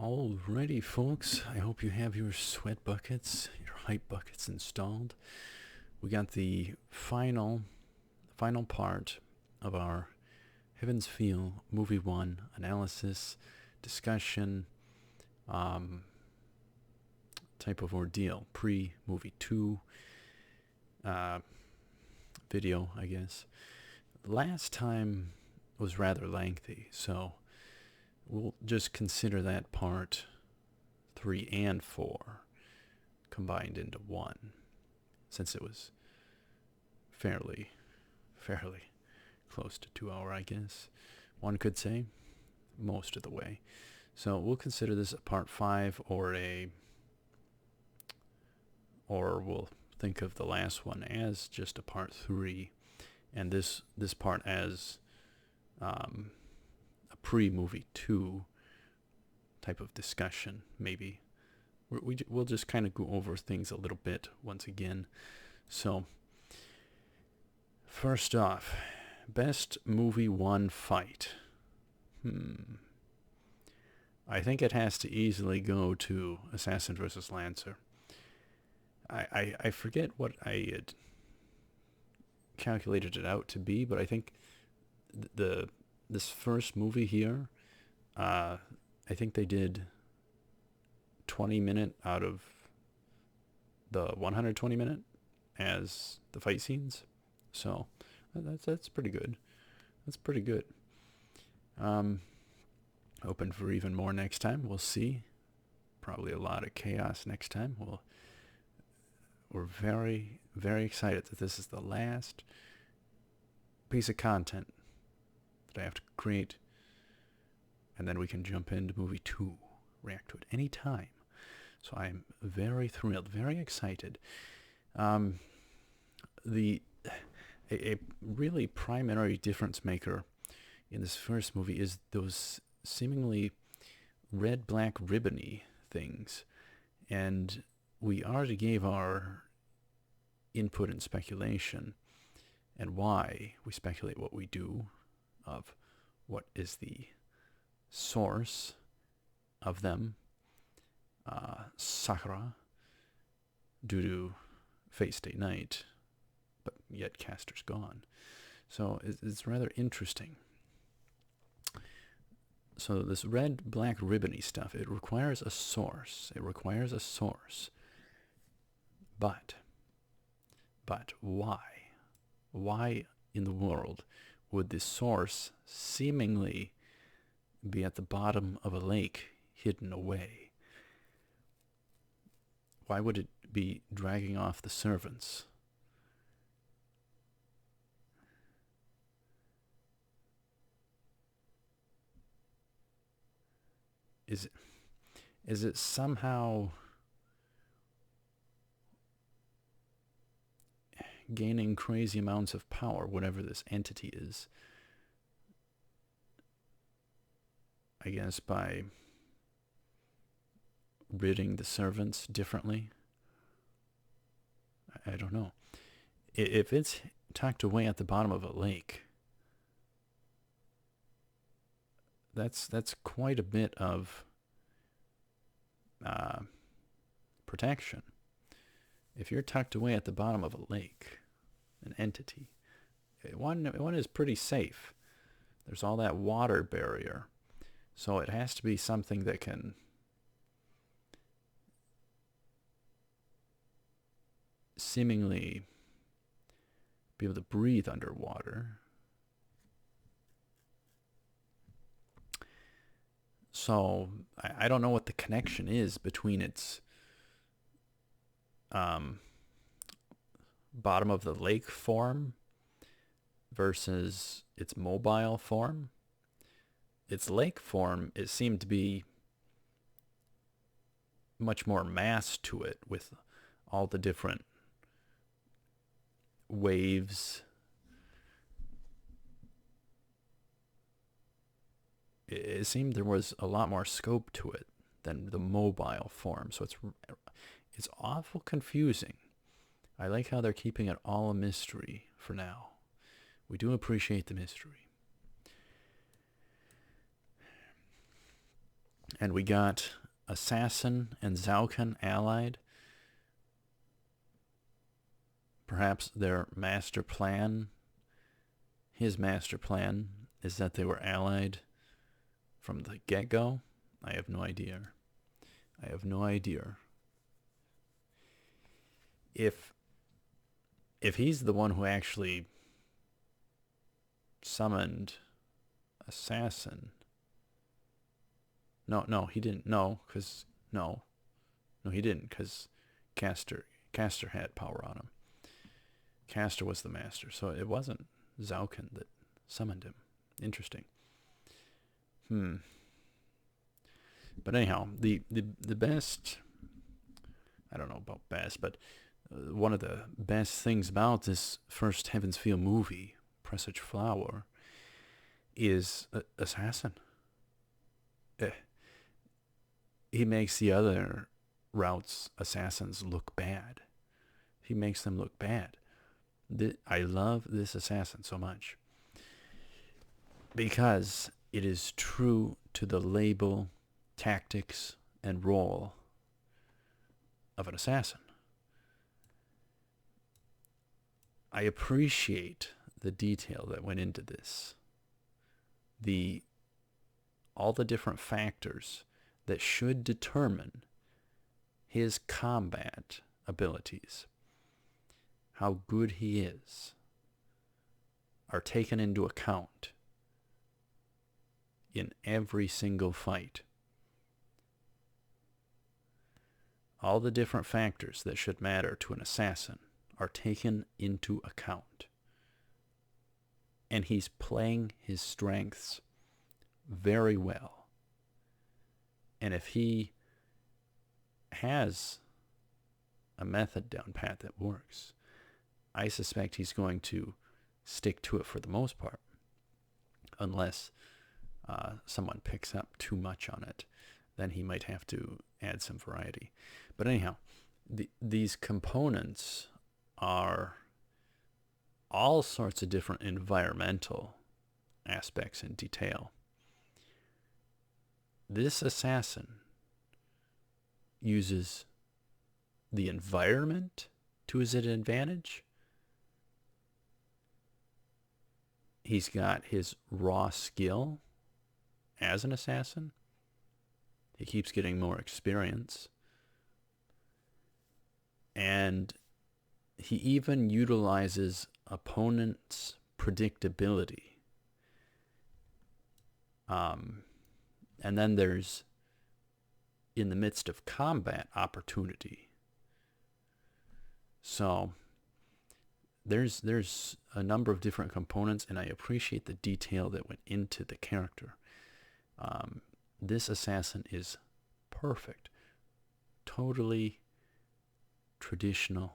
Alrighty, folks. I hope you have your sweat buckets, your hype buckets installed. We got the final part of our Heaven's Feel Movie 1 analysis, discussion, type of ordeal. Pre-movie 2 video, I guess. Last time was rather lengthy, so we'll just consider that part 3 and 4 combined into one, since it was fairly close to 2 hour, I guess. One could say, most of the way. So we'll consider this a part 5 or we'll think of the last one as just a part 3, and this part as a pre-movie 2 type of discussion, maybe. We'll just kind of go over things a little bit once again. So, first off, best movie 1 fight. I think it has to easily go to Assassin vs. Lancer. I forget what I had calculated it out to be, but I think this first movie here, I think they did 20-minute out of the 120-minute as the fight scenes. So that's pretty good. That's pretty good. Open for even more next time. We'll see. Probably a lot of chaos next time. We're very, very excited that this is the last piece of content that I have to create, and then we can jump into movie 2, react to it any time. So I'm very thrilled, very excited. A really primary difference maker in this first movie is those seemingly red, black, ribbony things, and we already gave our input and speculation and why we speculate what we do, of what is the source of them. Sakura, due to Fate Stay Night, but yet Caster's gone. So it's rather interesting. So this red, black, ribbony stuff, it requires a source. But why? Why in the world would this source seemingly be at the bottom of a lake, hidden away? Why would it be dragging off the servants? Is it somehow gaining crazy amounts of power, whatever this entity is? I guess by ridding the servants differently. I don't know. If it's tucked away at the bottom of a lake, that's quite a bit of protection. If you're tucked away at the bottom of a lake, an entity, one is pretty safe. There's all that water barrier. So it has to be something that can seemingly be able to breathe underwater. So I don't know what the connection is between its bottom of the lake form versus its mobile form. Its lake form, it seemed to be much more mass to it, with all the different waves. It seemed there was a lot more scope to it than the mobile form, so it's awful confusing. I like how they're keeping it all a mystery for now. We do appreciate the mystery. And we got Assassin and Zaukan allied. Perhaps their master plan, his master plan, is that they were allied from the get-go. I have no idea. I have no idea. If he's the one who actually summoned Assassin. No, he didn't. No, he didn't, because Castor had power on him. Castor was the master, so it wasn't Zaukan that summoned him. Interesting. But anyhow, the best, I don't know about best, but one of the best things about this first Heaven's Feel movie, Presage Flower, is Assassin. He makes the other routes assassins look bad. He makes them look bad. I love this assassin so much because it is true to the label, tactics, and role of an assassin. I appreciate the detail that went into this. All the different factors that should determine his combat abilities, how good he is, are taken into account in every single fight. All the different factors that should matter to an assassin are taken into account. And he's playing his strengths very well. And if he has a method down pat that works, I suspect he's going to stick to it for the most part, unless someone picks up too much on it. Then he might have to add some variety. But anyhow, these components are all sorts of different environmental aspects in detail. This assassin uses the environment to his advantage. He's got his raw skill as an assassin. He keeps getting more experience. And he even utilizes opponents' predictability. And then there's, in the midst of combat, opportunity. So there's a number of different components, and I appreciate the detail that went into the character. This assassin is perfect. Totally traditional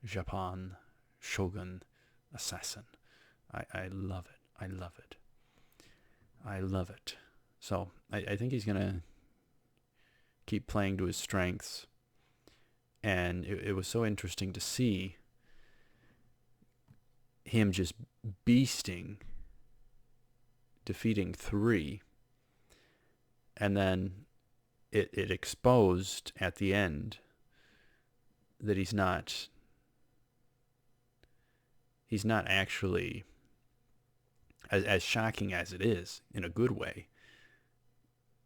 Japan shogun assassin. I love it. I love it. I love it. So I think he's going to keep playing to his strengths. And it was so interesting to see him just beasting, defeating 3, and then it exposed at the end that he's not actually, as shocking as it is, in a good way,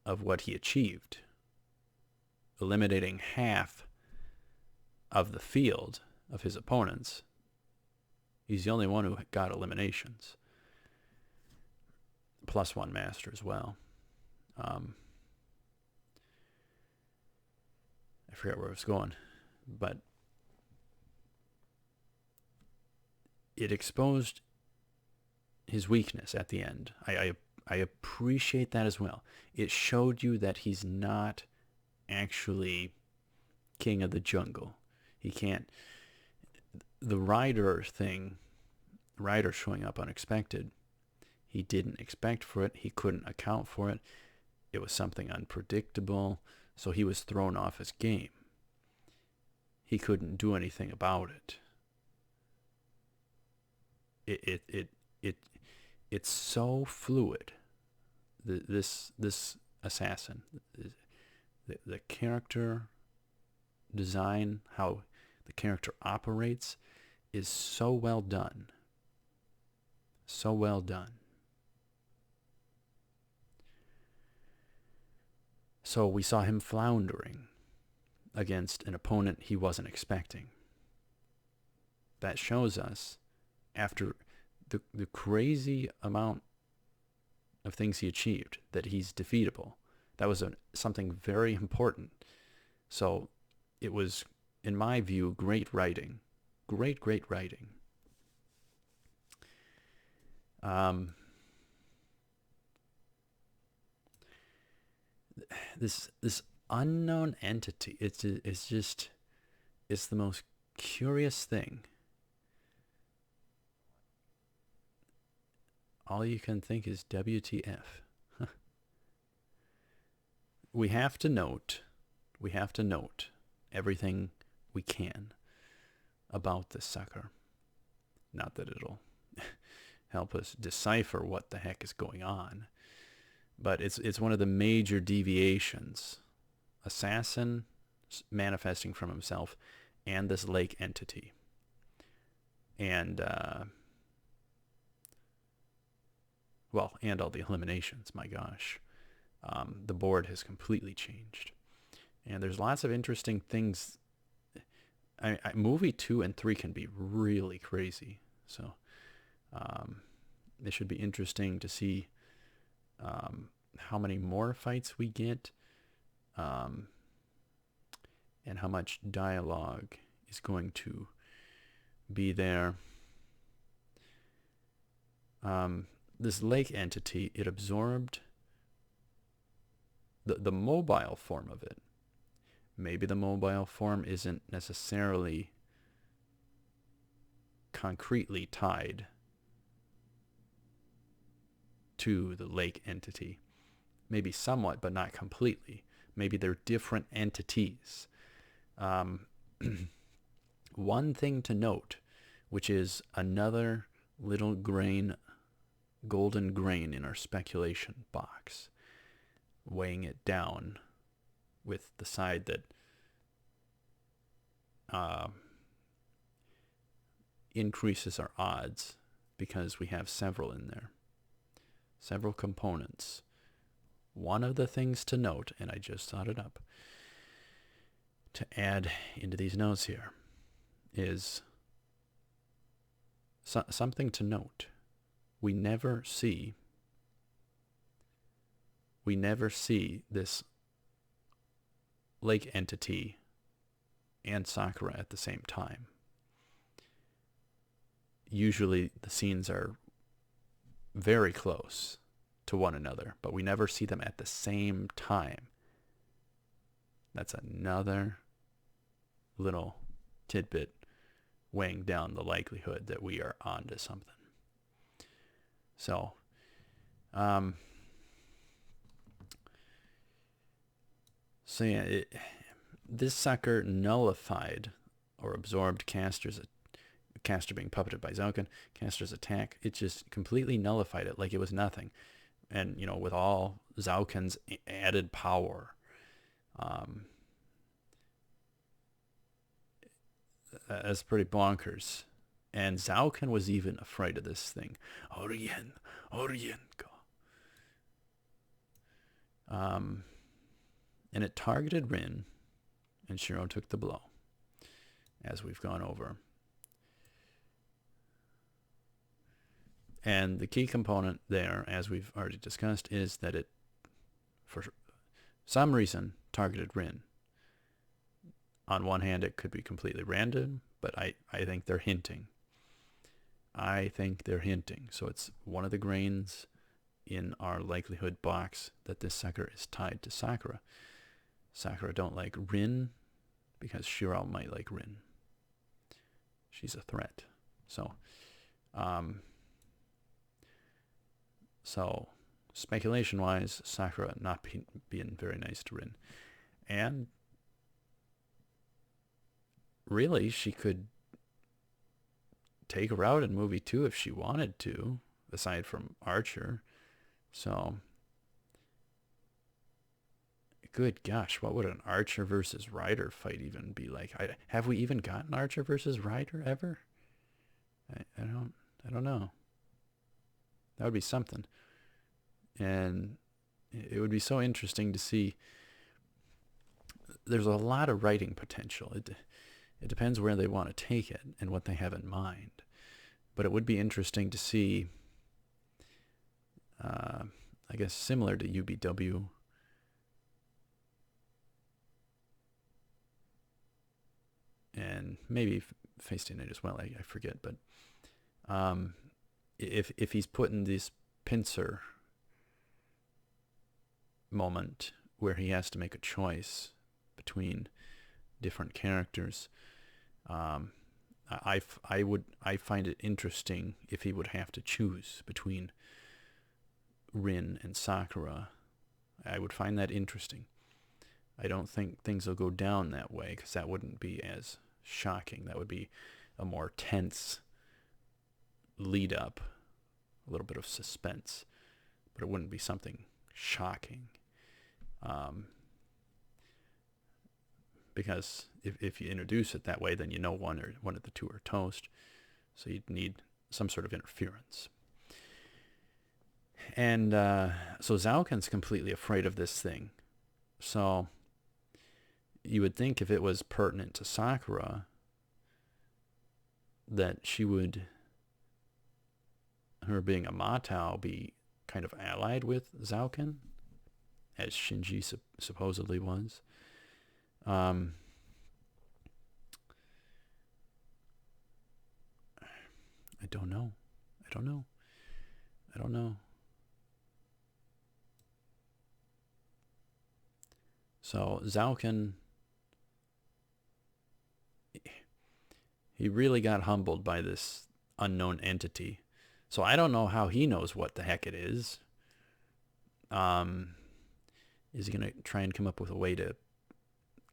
of what he achieved, eliminating half of the field of his opponents. He's the only one who got eliminations. +1 master as well. I forget where I was going, but it exposed his weakness at the end. I appreciate that as well. It showed you that he's not actually king of the jungle. He can't. The rider thing, rider showing up unexpected, he didn't expect for it. He couldn't account for it. It was something unpredictable, so he was thrown off his game. He couldn't do anything about it. It's so fluid. This assassin. The character design, how the character operates, is so well done. So well done. So we saw him floundering against an opponent he wasn't expecting. That shows us, after the crazy amount of things he achieved, that he's defeatable. That was something very important. So it was, in my view, great writing. Great writing. This unknown entity, it's the most curious thing. All you can think is WTF. We have to note everything we can about this sucker. Not that it'll help us decipher what the heck is going on, but it's one of the major deviations. Assassin manifesting from himself, and this lake entity. And, and all the eliminations, my gosh. The board has completely changed. And there's lots of interesting things. Movie 2 and 3 can be really crazy. So it should be interesting to see how many more fights we get, and how much dialogue is going to be there. This lake entity, it absorbed the mobile form of it. Maybe the mobile form isn't necessarily concretely tied to the lake entity. Maybe somewhat, but not completely. Maybe they're different entities. One thing to note, which is another little golden grain in our speculation box, weighing it down with the side that increases our odds, because we have several in there, several components. One of the things to note, and I just thought it up to add into these notes here, is something to note. We never see this lake entity and Sakura at the same time. Usually the scenes are very close to one another, but we never see them at the same time. That's another little tidbit weighing down the likelihood that we are onto something. So, this sucker nullified or absorbed Caster's, Caster being puppeted by Zouken, Caster's attack. It just completely nullified it like it was nothing. And, with all Zouken's added power, that's pretty bonkers. And Zouken was even afraid of this thing. Orien, go. And it targeted Rin, and Shiro took the blow, as we've gone over. And the key component there, as we've already discussed, is that it, for some reason, targeted Rin. On one hand, it could be completely random, but I think they're hinting. So it's one of the grains in our likelihood box that this sucker is tied to Sakura. Sakura don't like Rin because Shiro might like Rin. She's a threat. So speculation-wise, Sakura not being very nice to Rin. And really, she could take her out in movie 2 if she wanted to, aside from Archer. So good gosh, what would an Archer versus Ryder fight even be like? Have we even gotten Archer versus Ryder ever? I don't know. That would be something. And it would be so interesting to see. There's a lot of writing potential. It depends where they want to take it and what they have in mind. But it would be interesting to see, I guess, similar to UBW, and maybe Face-Day Night as well, I forget. But if he's put in this pincer moment where he has to make a choice between different characters, I find it interesting if he would have to choose between Rin and Sakura. I would find that interesting. I don't think things will go down that way, because that wouldn't be as shocking. That would be a more tense lead up, a little bit of suspense, but it wouldn't be something shocking. Because if you introduce it that way, then you know one of the two are toast. So you'd need some sort of interference. And so Zauken's completely afraid of this thing. So you would think if it was pertinent to Sakura, that she would, her being a Matau, be kind of allied with Zauken, as Shinji supposedly was. I don't know. So Zauken, he really got humbled by this unknown entity. So I don't know how he knows what the heck it is. Is he going to try and come up with a way to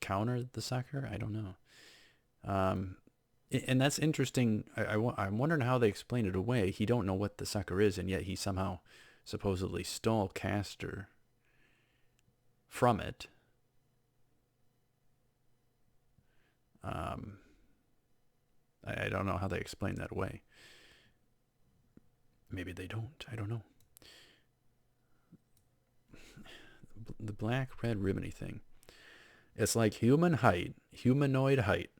counter the sucker? I don't know. And that's interesting. I'm wondering how they explain it away. He don't know what the sucker is, and yet he somehow supposedly stole Castor from it. I don't know how they explain that away. Maybe they don't. I don't know. The black, red, ribbony thing. It's like humanoid height.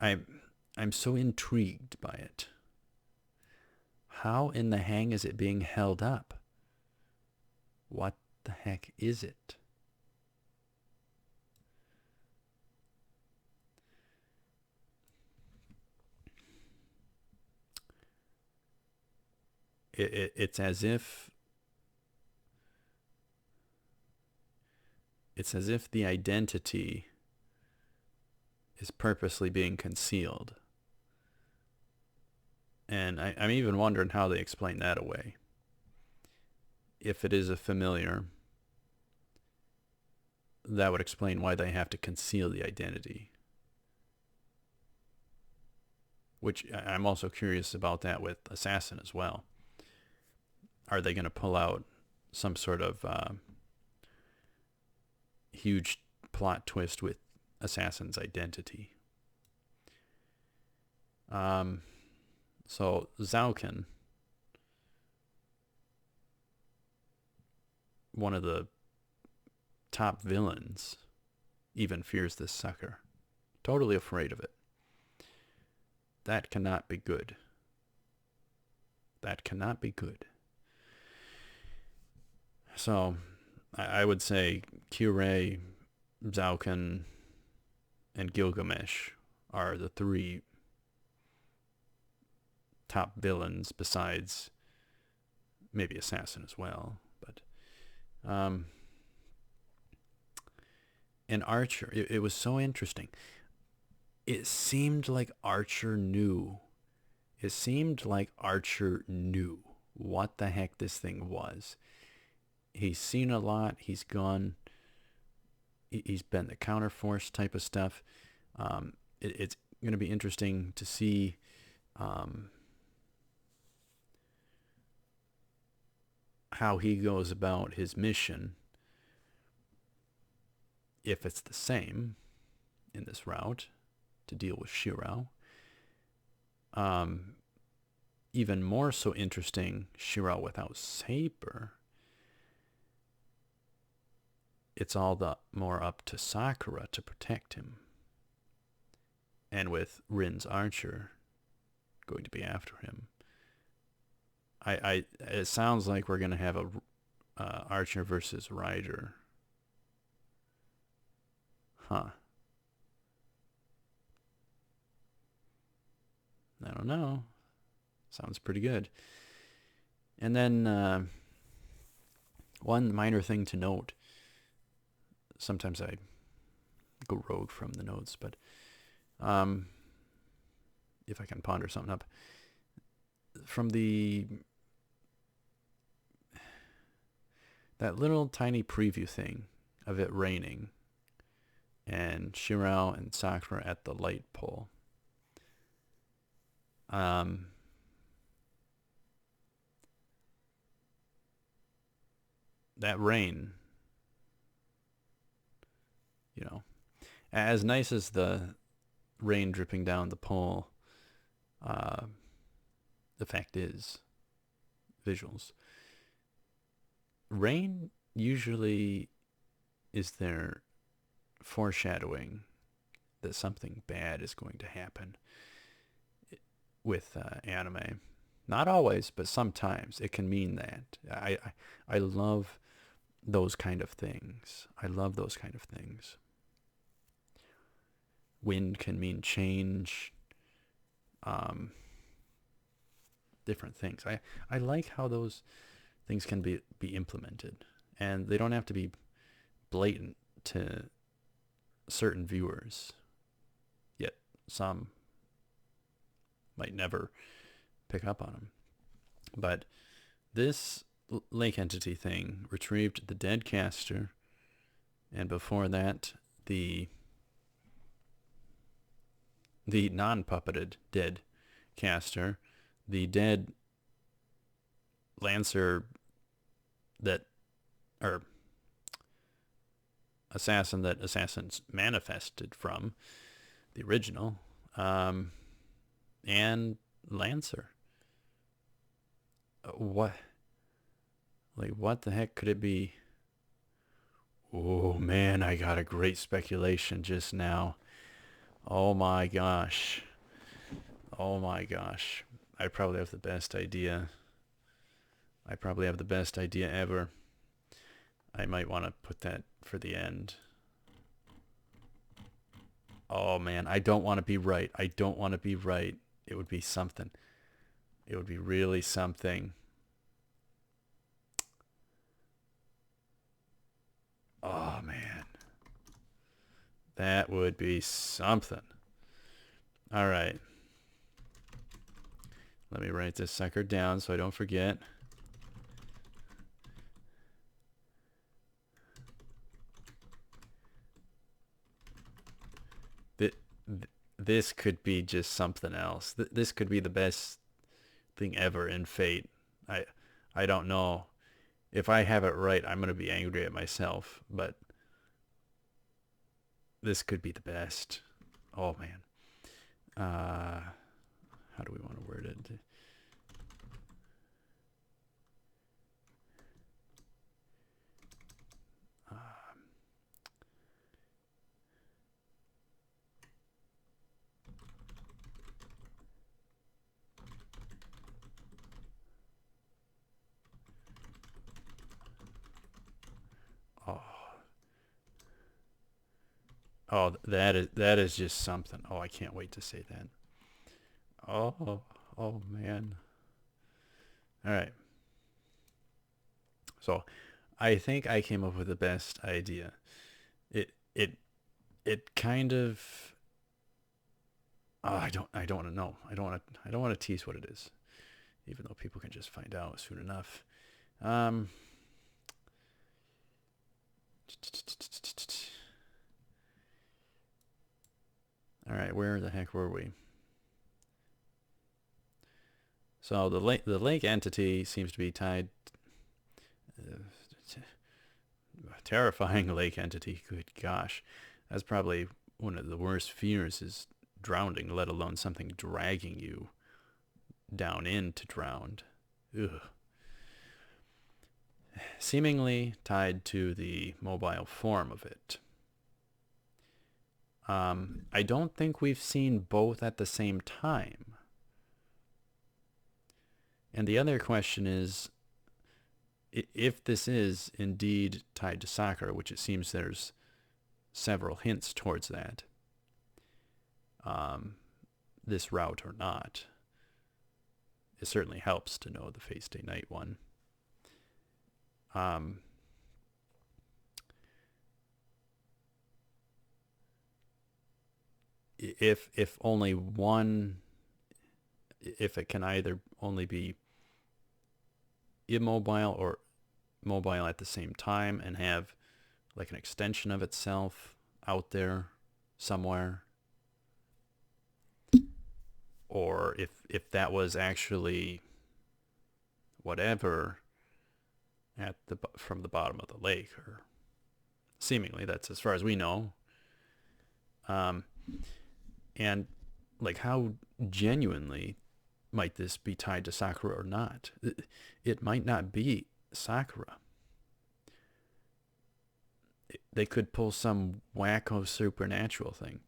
I'm so intrigued by it. How in the hang is it being held up? What the heck is it? It's as if the identity is purposely being concealed. And I'm even wondering how they explain that away. If it is a familiar, that would explain why they have to conceal the identity. Which I'm also curious about that with Assassin as well. Are they going to pull out some sort of huge plot twist with Assassin's identity? So Zauken, one of the top villains, even fears this sucker. Totally afraid of it. That cannot be good. That cannot be good. So I would say Kirei, Zauken, and Gilgamesh are the three top villains, besides maybe Assassin as well. But and Archer, it was so interesting. It seemed like Archer knew. It seemed like Archer knew what the heck this thing was. He's seen a lot. He's been the counterforce type of stuff. It's going to be interesting to see how he goes about his mission, if it's the same in this route to deal with Shirao. Even more so interesting, Shirao without Saber. It's all the more up to Sakura to protect him. And with Rin's archer going to be after him. It sounds like we're going to have a archer versus rider. Huh. I don't know. Sounds pretty good. And then one minor thing to note. Sometimes I go rogue from the notes, but if I can ponder something up. From that little tiny preview thing of it raining and Shirao and Sakura at the light pole. That rain, you know, as nice as the rain dripping down the pole, the fact is, visuals. Rain usually is there foreshadowing that something bad is going to happen with anime. Not always, but sometimes it can mean that. I love those kind of things. I love those kind of things. Wind can mean change. Different things. I like how those things can be implemented, and they don't have to be blatant to certain viewers, yet some might never pick up on them. But this lake entity thing retrieved the dead caster, and before that the non-puppeted dead caster, the dead lancer assassin that assassins manifested from the original, and lancer. What the heck could it be? Oh man, I got a great speculation just now. Oh my gosh. I probably have the best idea. Ever. I might want to put that for the end. Oh man, I don't want to be right. It would be something. It would be really something. Oh man. That would be something. All right. Let me write this sucker down so I don't forget. This could be just something else. This could be the best thing ever in Fate. I don't know. If I have it right, I'm going to be angry at myself, but this could be the best. Oh man. How do we want to word it? Oh, that is just something. Oh, I can't wait to say that. Oh man. All right. So, I think I came up with the best idea. It kind of. Oh, I don't want to know. I don't want to tease what it is, even though people can just find out soon enough. All right, where the heck were we? So the lake entity seems to be tied terrifying lake entity. Good gosh. That's probably one of the worst fears is drowning, let alone something dragging you down in to drown. Ugh. Seemingly tied to the mobile form of it. I don't think we've seen both at the same time. And the other question is, if this is indeed tied to Sakura, which it seems there's several hints towards that, this route or not, it certainly helps to know the Face Day Night one. If only one, if it can either only be immobile or mobile at the same time and have like an extension of itself out there somewhere, or if that was actually whatever at the from the bottom of the lake, or seemingly that's as far as we know. And like, how genuinely might this be tied to Sakura or not? It might not be Sakura. They could pull some wacko supernatural thing.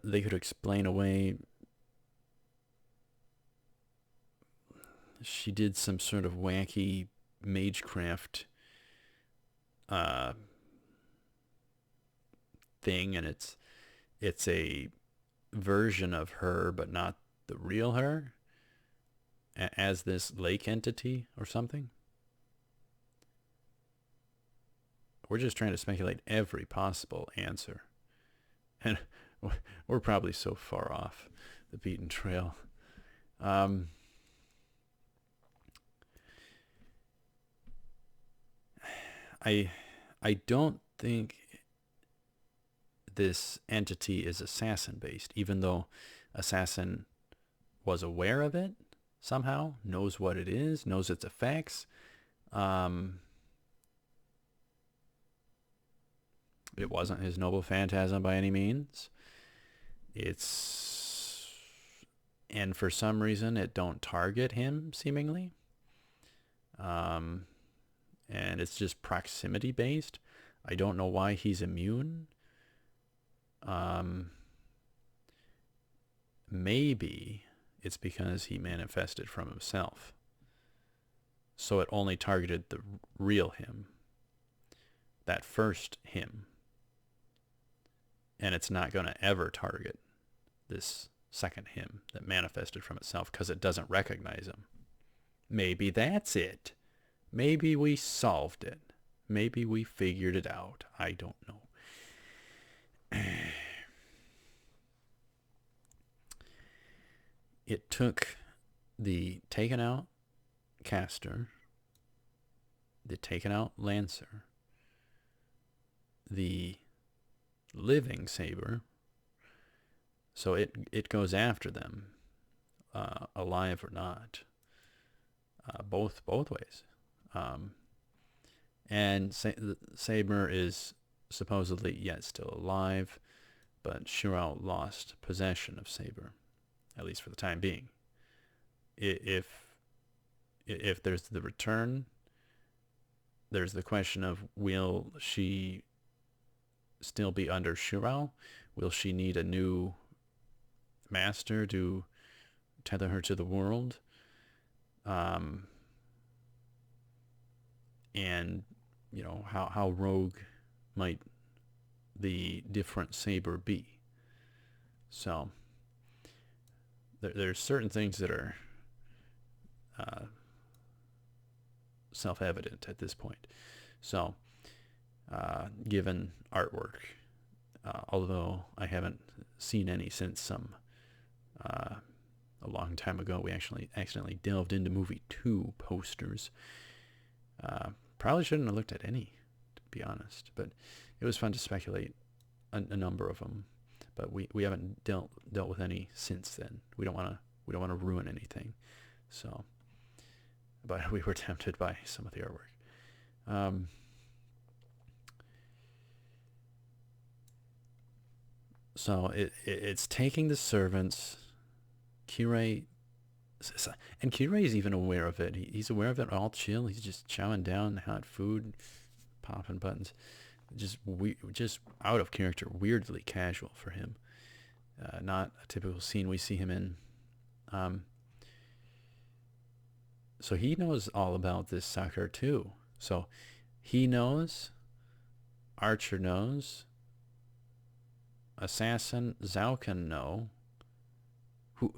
They could explain away she did some sort of wacky magecraft thing, and it's a version of her but not the real her, as this lake entity or something. We're just trying to speculate every possible answer, and we're probably so far off the beaten trail. I don't think this entity is assassin based, even though assassin was aware of it somehow, knows what it is, knows its effects. It wasn't his noble phantasm by any means. And for some reason it don't target him seemingly. And it's just proximity based. I don't know why he's immune. Maybe it's because he manifested from himself. So it only targeted the real him. That first him. And it's not going to ever target this second him that manifested from itself because it doesn't recognize him. Maybe that's it. Maybe we solved it. Maybe we figured it out. I don't know. It took the taken out caster, the taken out lancer, the living saber, so it goes after them, alive or not, both ways. And the saber is supposedly yet still alive, but Shirao lost possession of saber, at least for the time being. If there's the return, there's the question of, will she still be under Shirao? Will she need a new master to tether her to the world? And you know, how rogue might the different saber be? So there's certain things that are self-evident at this point. So given artwork, although I haven't seen any since a long time ago, we actually accidentally delved into movie 2 posters. Probably shouldn't have looked at any, to be honest, but it was fun to speculate a number of them. But we haven't dealt with any since then. We don't want to ruin anything. So but we were tempted by some of the artwork. Um, so it's taking the servants. Kirei, and Kirei is even aware of it. He's aware of it. All chill. He's just chowing down hot food, popping buttons. Just out of character, weirdly casual for him. Not a typical scene we see him in. So he knows all about this Sakura too. So he knows, Archer knows, Assassin Zhao can know, who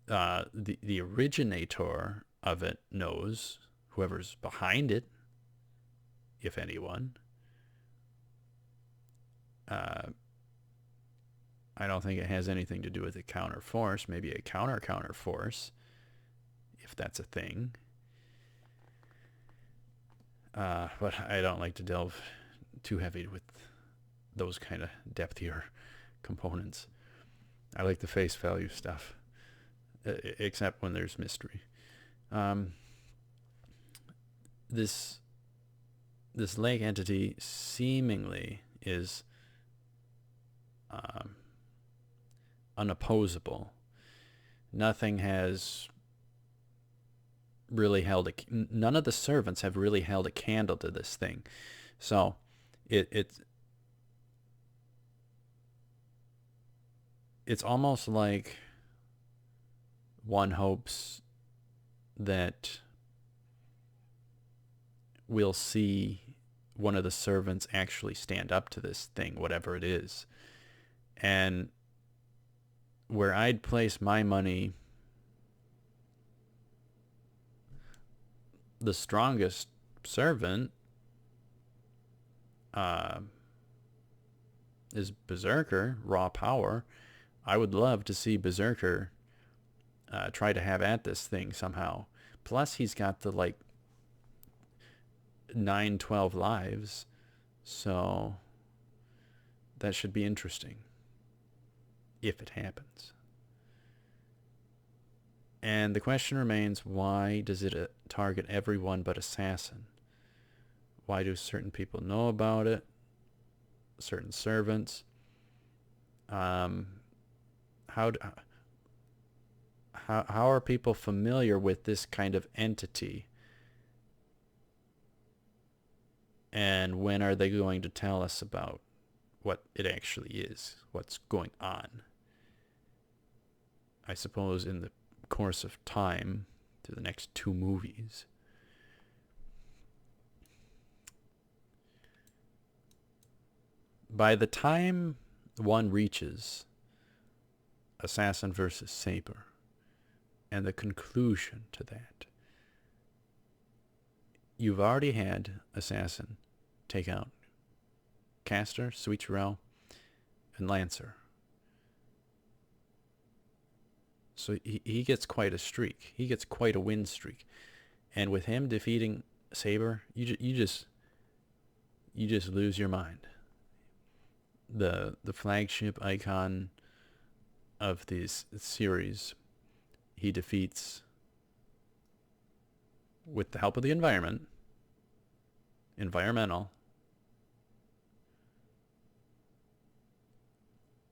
the originator of it knows, whoever's behind it, if anyone. I don't think it has anything to do with a counter force. Maybe a counter force, if that's a thing. But I don't like to delve too heavy with those kind of depthier components. I like the face value stuff, except when there's mystery. This lake entity seemingly is unopposable. Nothing has really none of the servants have really held a candle to this thing. So it's almost like one hopes that we'll see one of the servants actually stand up to this thing, whatever it is. And where I'd place my money, the strongest servant is Berserker, raw power. I would love to see Berserker try to have at this thing somehow. Plus he's got the 9-12 lives, so that should be interesting if it happens. And the question remains, why does it target everyone but Assassin? Why do certain people know about it? Certain servants? How are people familiar with this kind of entity? And when are they going to tell us about what it actually is, what's going on? I suppose in the course of time, through the next 2 movies. By the time one reaches Assassin versus Saber and the conclusion to that, you've already had Assassin take out Caster, Suichiro, and Lancer. So he gets quite a streak. He gets quite a win streak. And with him defeating Saber, you just lose your mind. The flagship icon of this series, he defeats with the help of the environmental.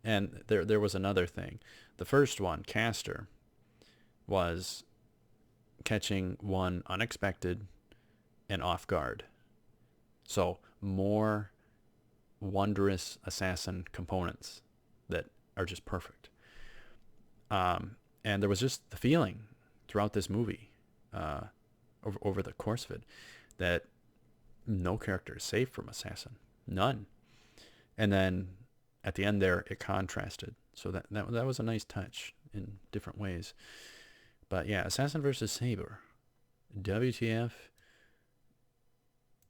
And there was another thing. The first one, Caster, was catching one unexpected and off guard. So more wondrous assassin components that are just perfect. And there was just the feeling throughout this movie, over the course of it, that no character is safe from Assassin. None. And then at the end there, it contrasted. So that was a nice touch in different ways. But yeah, Assassin versus Saber. WTF.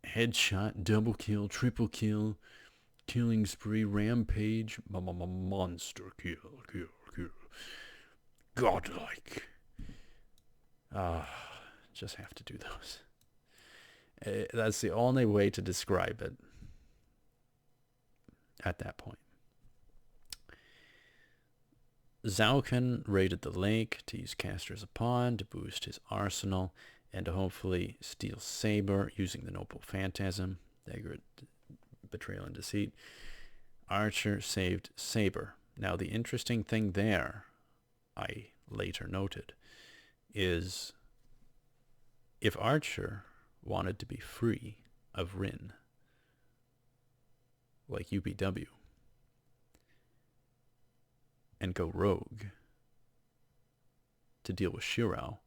Headshot, double kill, triple kill, killing spree, rampage, monster kill. Godlike. Just have to do those. That's the only way to describe it at that point. Zauken raided the lake to use Castor as a pawn to boost his arsenal and to hopefully steal Saber using the Noble Phantasm, dagger, betrayal, and deceit. Archer saved Saber. Now, the interesting thing there, I later noted, is if Archer wanted to be free of Rin, like UBW, and go rogue to deal with Shirao,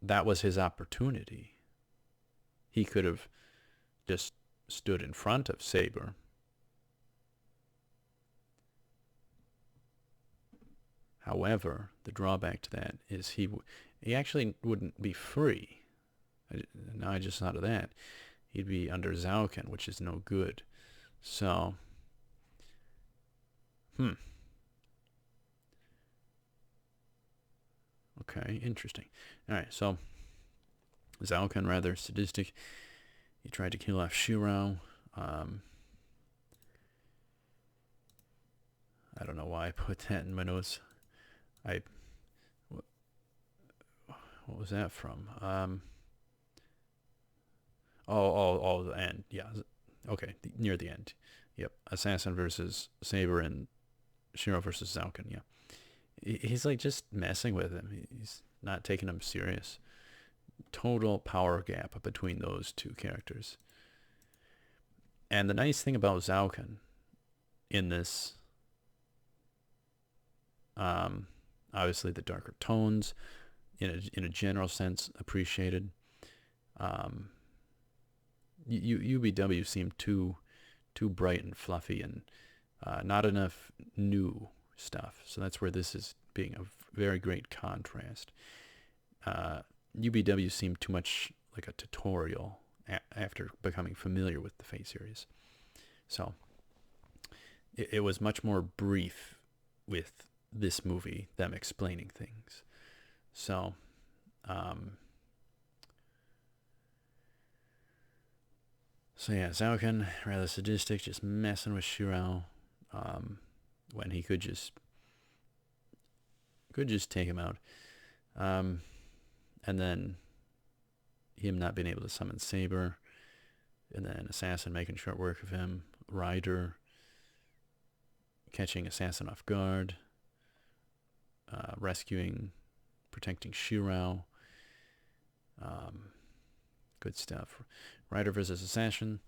that was his opportunity. He could have just stood in front of Saber However, the drawback to that is he actually wouldn't be free. Now I just thought of that. He'd be under Zauken, which is no good. So, okay, interesting. All right, so Zauken, rather sadistic. He tried to kill off Shirao. I don't know why I put that in my notes. What was that from? The end. Yeah. Okay, near the end. Yep. Assassin versus Saber and Shiro versus Zauken. Yeah. He's like just messing with him. He's not taking him serious. Total power gap between those two characters. And the nice thing about Zauken in this, obviously the darker tones, in a general sense, appreciated. UBW seemed too bright and fluffy and not enough new stuff. So that's where this is being a very great contrast. UBW seemed too much like a tutorial after becoming familiar with the Fate series. So it was much more brief with this movie, them explaining things. So, yeah, Zauken, rather sadistic, just messing with Shirao, when he could just take him out. And then him not being able to summon Saber, and then Assassin making short work of him, Ryder catching Assassin off guard, rescuing, protecting Shirao. Good stuff. Ryder versus Assassin.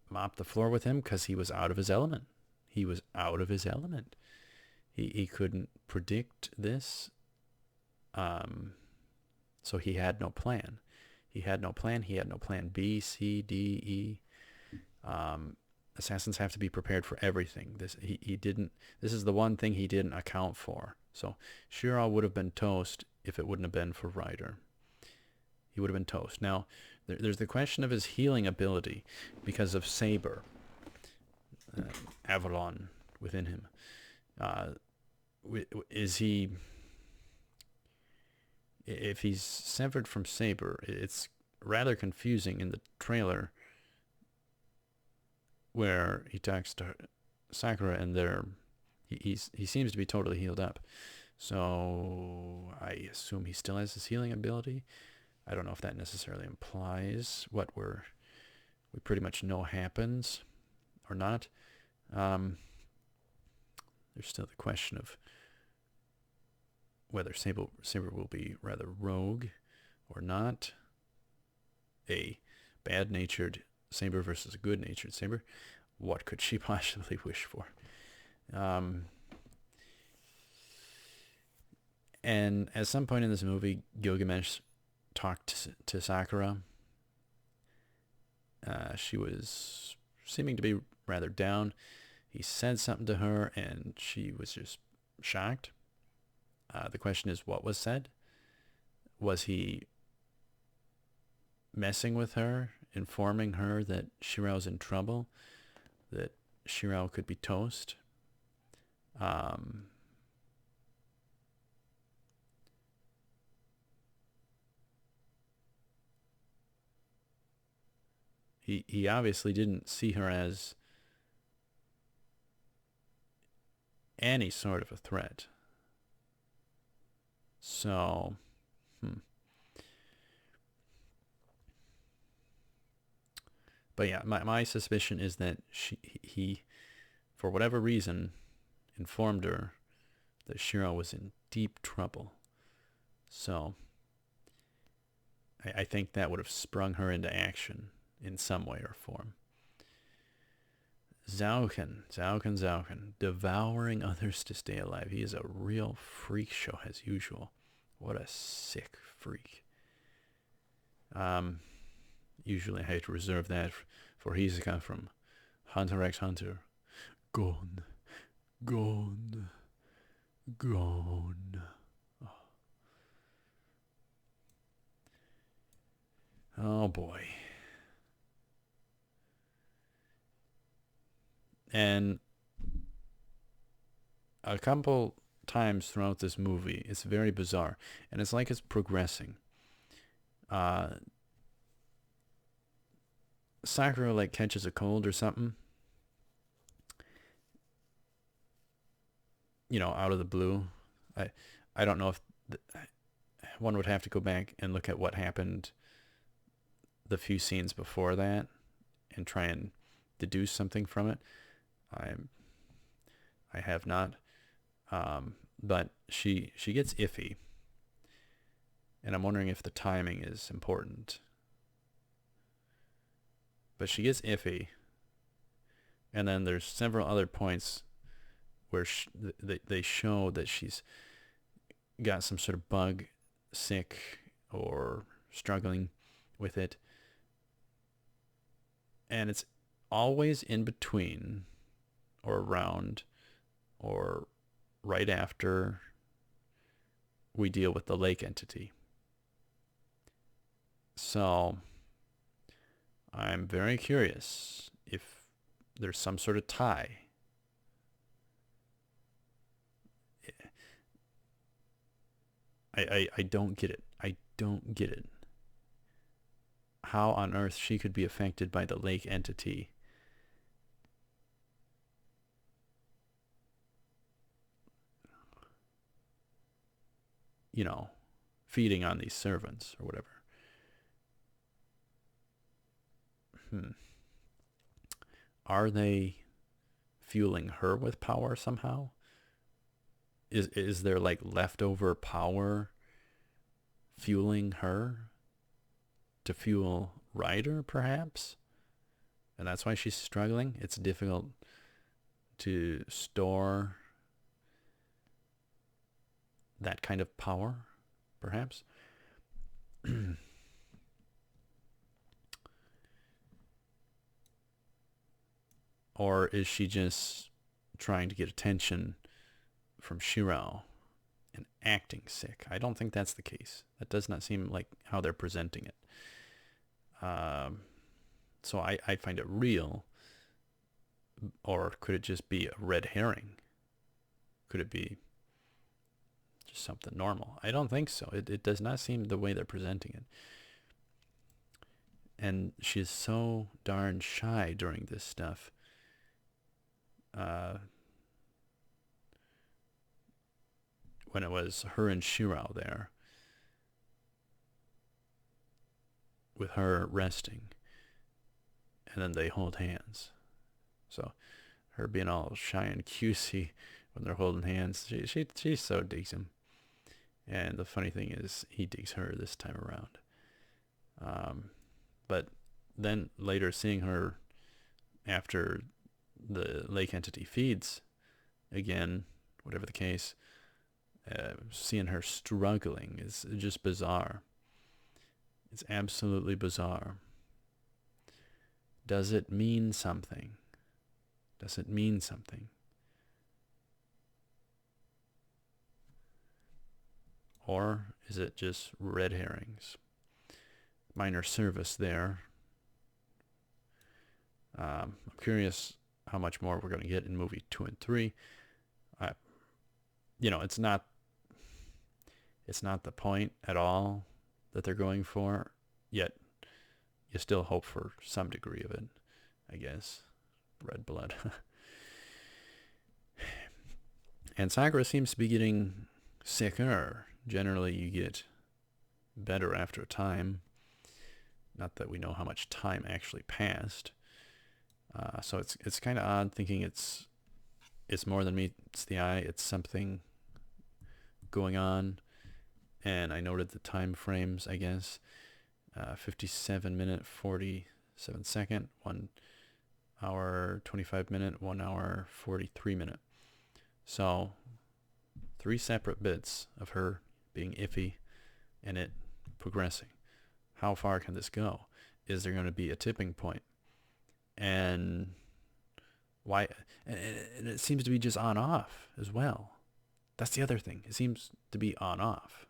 Mopped the floor with him because he was out of his element. He couldn't predict this. So he had no plan. He had no plan B, C, D, E. Assassins have to be prepared for everything. He didn't. This is the one thing he didn't account for. So Shirao would have been toast if it wouldn't have been for Ryder. He would have been toast. Now, there's the question of his healing ability because of Saber, Avalon within him. Is he? If he's severed from Saber, it's rather confusing in the trailer where he talks to Sakura and he seems to be totally healed up. So I assume he still has his healing ability. I don't know if that necessarily implies what we pretty much know happens or not. There's still the question of whether Saber will be rather rogue or not. A bad-natured Saber versus a good-natured Saber. What could she possibly wish for? And at some point in this movie, Gilgamesh talked to Sakura. She was seeming to be rather down. He said something to her, and she was just shocked. The question is, what was said? Was he messing with her, informing her that Shirao's in trouble, that Shirao could be toast? He obviously didn't see her as any sort of a threat. So, But yeah, my suspicion is that he, for whatever reason, informed her that Shiro was in deep trouble. So I think that would have sprung her into action in some way or form. Zauken, devouring others to stay alive. He is a real freak show as usual. What a sick freak. Usually I hate to reserve that for Hisoka from Hunter x Hunter. Gone. Oh boy. And a couple times throughout this movie, it's very bizarre. And it's like it's progressing. Sakura like catches a cold or something. Out of the blue. I don't know if one would have to go back and look at what happened the few scenes before that and try and deduce something from it. I have not. But she gets iffy. And I'm wondering if the timing is important. But she gets iffy. And then there's several other points where they show that she's got some sort of bug, sick, or struggling with it. And it's always in between or around or right after we deal with the lake entity. So I'm very curious if there's some sort of tie. I don't get it. I don't get it. How on earth she could be affected by the lake entity. Feeding on these servants or whatever. Are they fueling her with power somehow? Is there like leftover power fueling her to fuel Ryder, perhaps? And that's why she's struggling. It's difficult to store that kind of power, perhaps. Or is she just trying to get attention from Shiro and acting sick? I don't think that's the case. That does not seem like how they're presenting it. So I find it real. Or could it just be a red herring? Could it be just something normal? I don't think so. It does not seem the way they're presenting it. And she's so darn shy during this stuff. When it was her and Shiro there, with her resting, and then they hold hands. So her being all shy and cutesy when they're holding hands, she so digs him. And the funny thing is, he digs her this time around. But then later, seeing her after the lake entity feeds again, whatever the case, seeing her struggling is just bizarre. It's absolutely bizarre. Does it mean something? Does it mean something? Or is it just red herrings? Minor service there. I'm curious how much more we're going to get in movie 2 and 3. It's not the point at all that they're going for, yet you still hope for some degree of it, I guess. Red blood. And Sakura seems to be getting sicker. Generally, you get better after a time. Not that we know how much time actually passed. So it's kind of odd thinking it's more than meets the eye. It's something going on. And I noted the time frames, I guess. 57 minute, 47 second, 1 hour, 25 minute, 1 hour, 43 minute. So 3 separate bits of her being iffy and it progressing. How far can this go? Is there going to be a tipping point? And why? And it seems to be just on off as well. That's the other thing. It seems to be on off,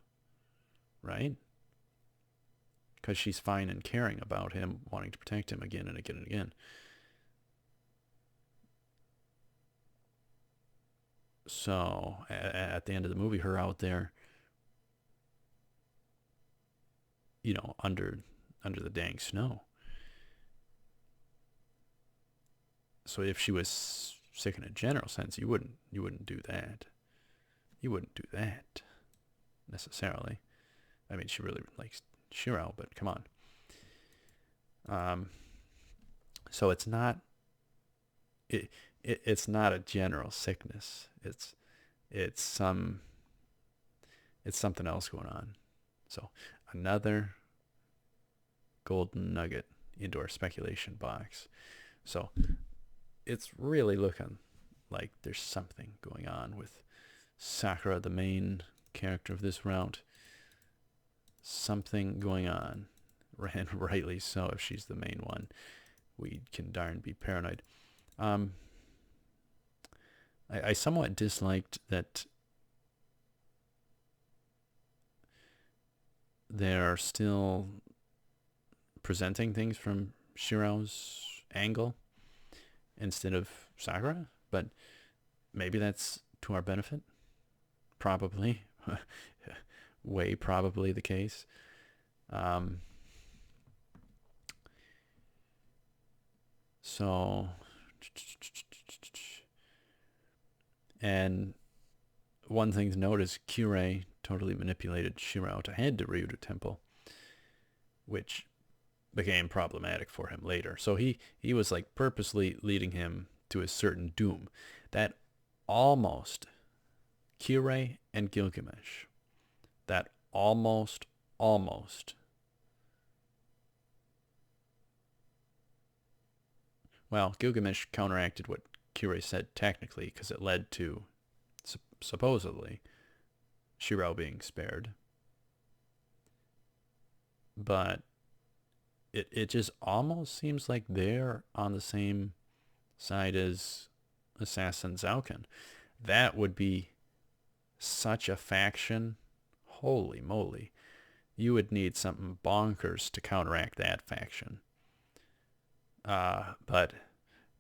right? Because she's fine and caring about him, wanting to protect him again and again and again. So at the end of the movie, her out there, under the dang snow. So if she was sick in a general sense, you wouldn't do that. You wouldn't do that necessarily. I mean, she really likes Shiro, but come on. So it's not it's not a general sickness. It's something else going on. So another golden nugget into our speculation box. So it's really looking like there's something going on with Sakura, the main character of this route. Something going on, and rightly so. If she's the main one, we can darn be paranoid. I somewhat disliked that they're still presenting things from Shiro's angle instead of Sakura, but maybe that's to our benefit. Probably. Way probably the case. So, and one thing to note is Kirei totally manipulated Shiro to head to Ryudo Temple, which became problematic for him later. So he was like purposely leading him to a certain doom. That almost, Kirei and Gilgamesh, that almost, well, Gilgamesh counteracted what Kirei said technically because it led to, supposedly, Shiro being spared. But it just almost seems like they're on the same side as Assassin Zauken. That would be such a faction. Holy moly. You would need something bonkers to counteract that faction. But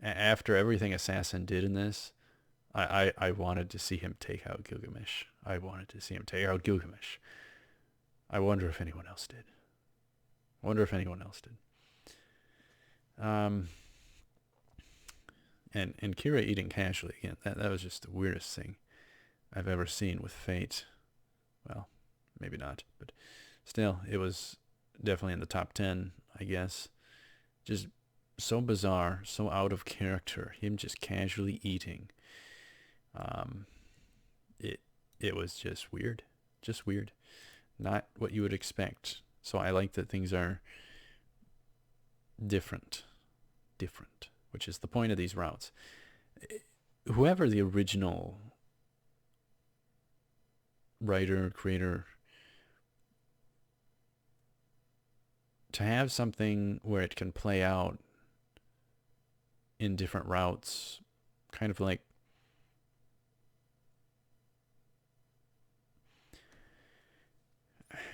after everything Assassin did in this, I wanted to see him take out Gilgamesh. I wanted to see him take out Gilgamesh. I wonder if anyone else did. And Kira eating casually again. That was just the weirdest thing I've ever seen with Fate. Well, maybe not, but still, it was definitely in the top 10, I guess. Just so bizarre, so out of character. Him just casually eating. It was just weird. Not what you would expect. So I like that things are different, which is the point of these routes. Whoever the original writer, creator, to have something where it can play out in different routes, kind of like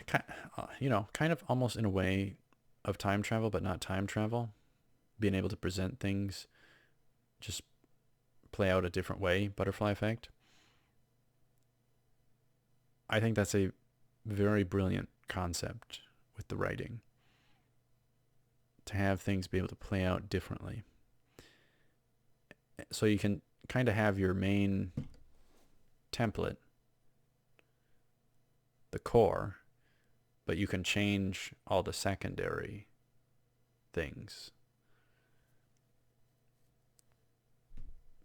kind of almost in a way of time travel, but not time travel. Being able to present things, just play out a different way, butterfly effect. I think that's a very brilliant concept with the writing. To have things be able to play out differently. So you can kind of have your main template, the core, but you can change all the secondary things.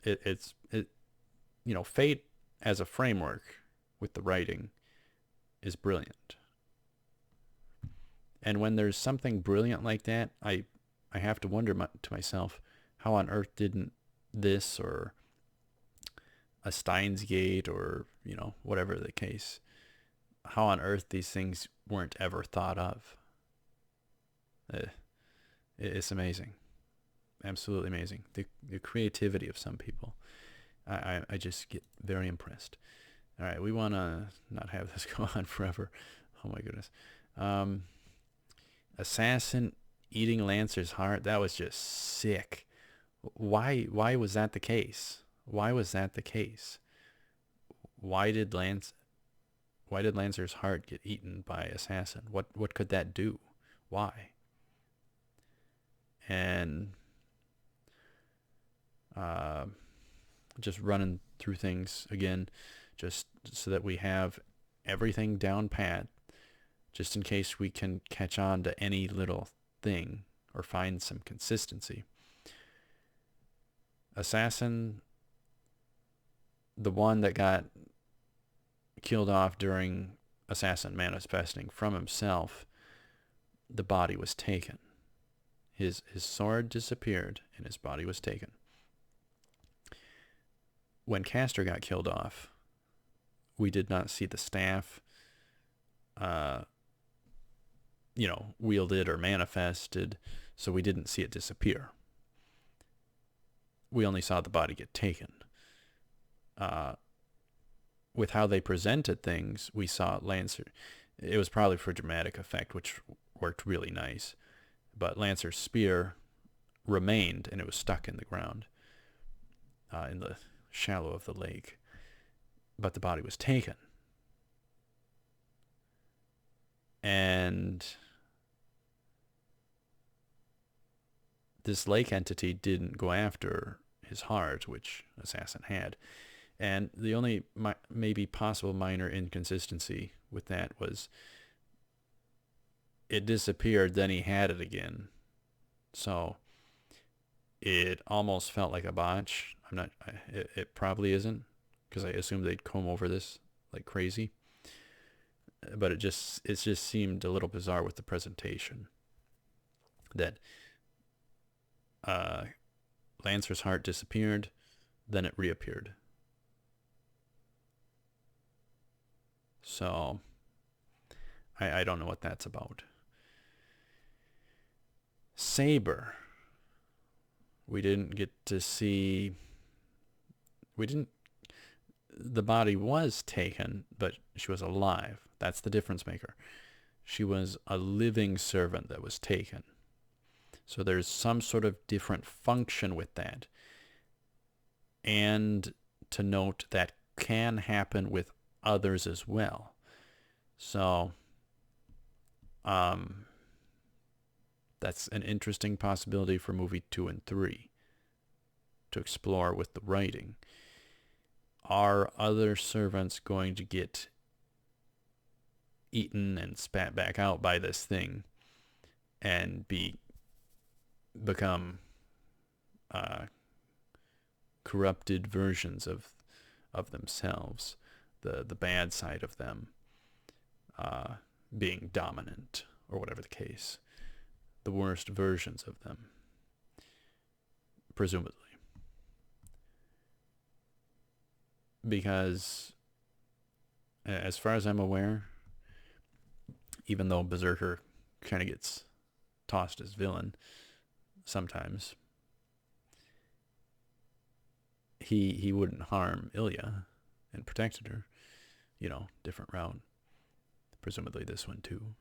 It's Fate as a framework with the writing is brilliant. And when there's something brilliant like that, I have to wonder to myself, how on earth didn't this or a Steins Gate or, whatever the case, how on earth these things weren't ever thought of? It's amazing. Absolutely amazing. The creativity of some people. I just get very impressed. All right, we want to not have this go on forever. Oh my goodness. Assassin eating Lancer's heart. That was just sick. Why was that the case? Why was that the case? Why did Lancer's heart get eaten by Assassin? What could that do? Why? And just running through things again, just so that we have everything down pat, just in case we can catch on to any little thing or find some consistency. Assassin, the one that got killed off during Assassin manifesting from himself, the body was taken. His sword disappeared and his body was taken. When Castor got killed off, we did not see the staff wielded or manifested, so we didn't see it disappear. We only saw the body get taken. With how they presented things, we saw Lancer. It was probably for dramatic effect, which worked really nice. But Lancer's spear remained, and it was stuck in the ground, in the shallow of the lake. But the body was taken. And this lake entity didn't go after his heart, which Assassin had. And the only maybe possible minor inconsistency with that was it disappeared, then he had it again. So it almost felt like a botch. It probably isn't, because I assume they'd comb over this like crazy. But it just seemed a little bizarre with the presentation. That Lancer's heart disappeared, then it reappeared. So I don't know what that's about. Saber. We didn't get to see... The body was taken, but she was alive. That's the difference maker. She was a living servant that was taken. So there's some sort of different function with that. And to note, that can happen with others as well. So that's an interesting possibility for movie 2 and 3 to explore with the writing. Are other servants going to get eaten and spat back out by this thing and become corrupted versions of themselves, the bad side of them being dominant, or whatever the case, the worst versions of them, presumably. Because as far as I'm aware, even though Berserker kind of gets tossed as villain sometimes, he wouldn't harm Ilya and protected her. Different route. Presumably this one too.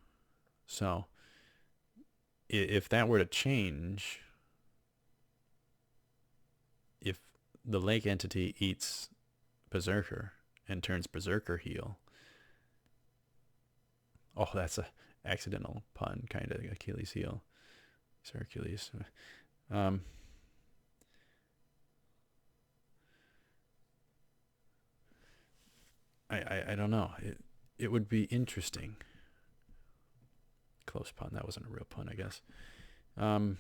So if that were to change, if the lake entity eats Berserker and turns Berserker heel. Oh, that's a accidental pun, kind of. Achilles heel. It's Hercules. I don't know. It would be interesting. Close pun. That wasn't a real pun, I guess. Because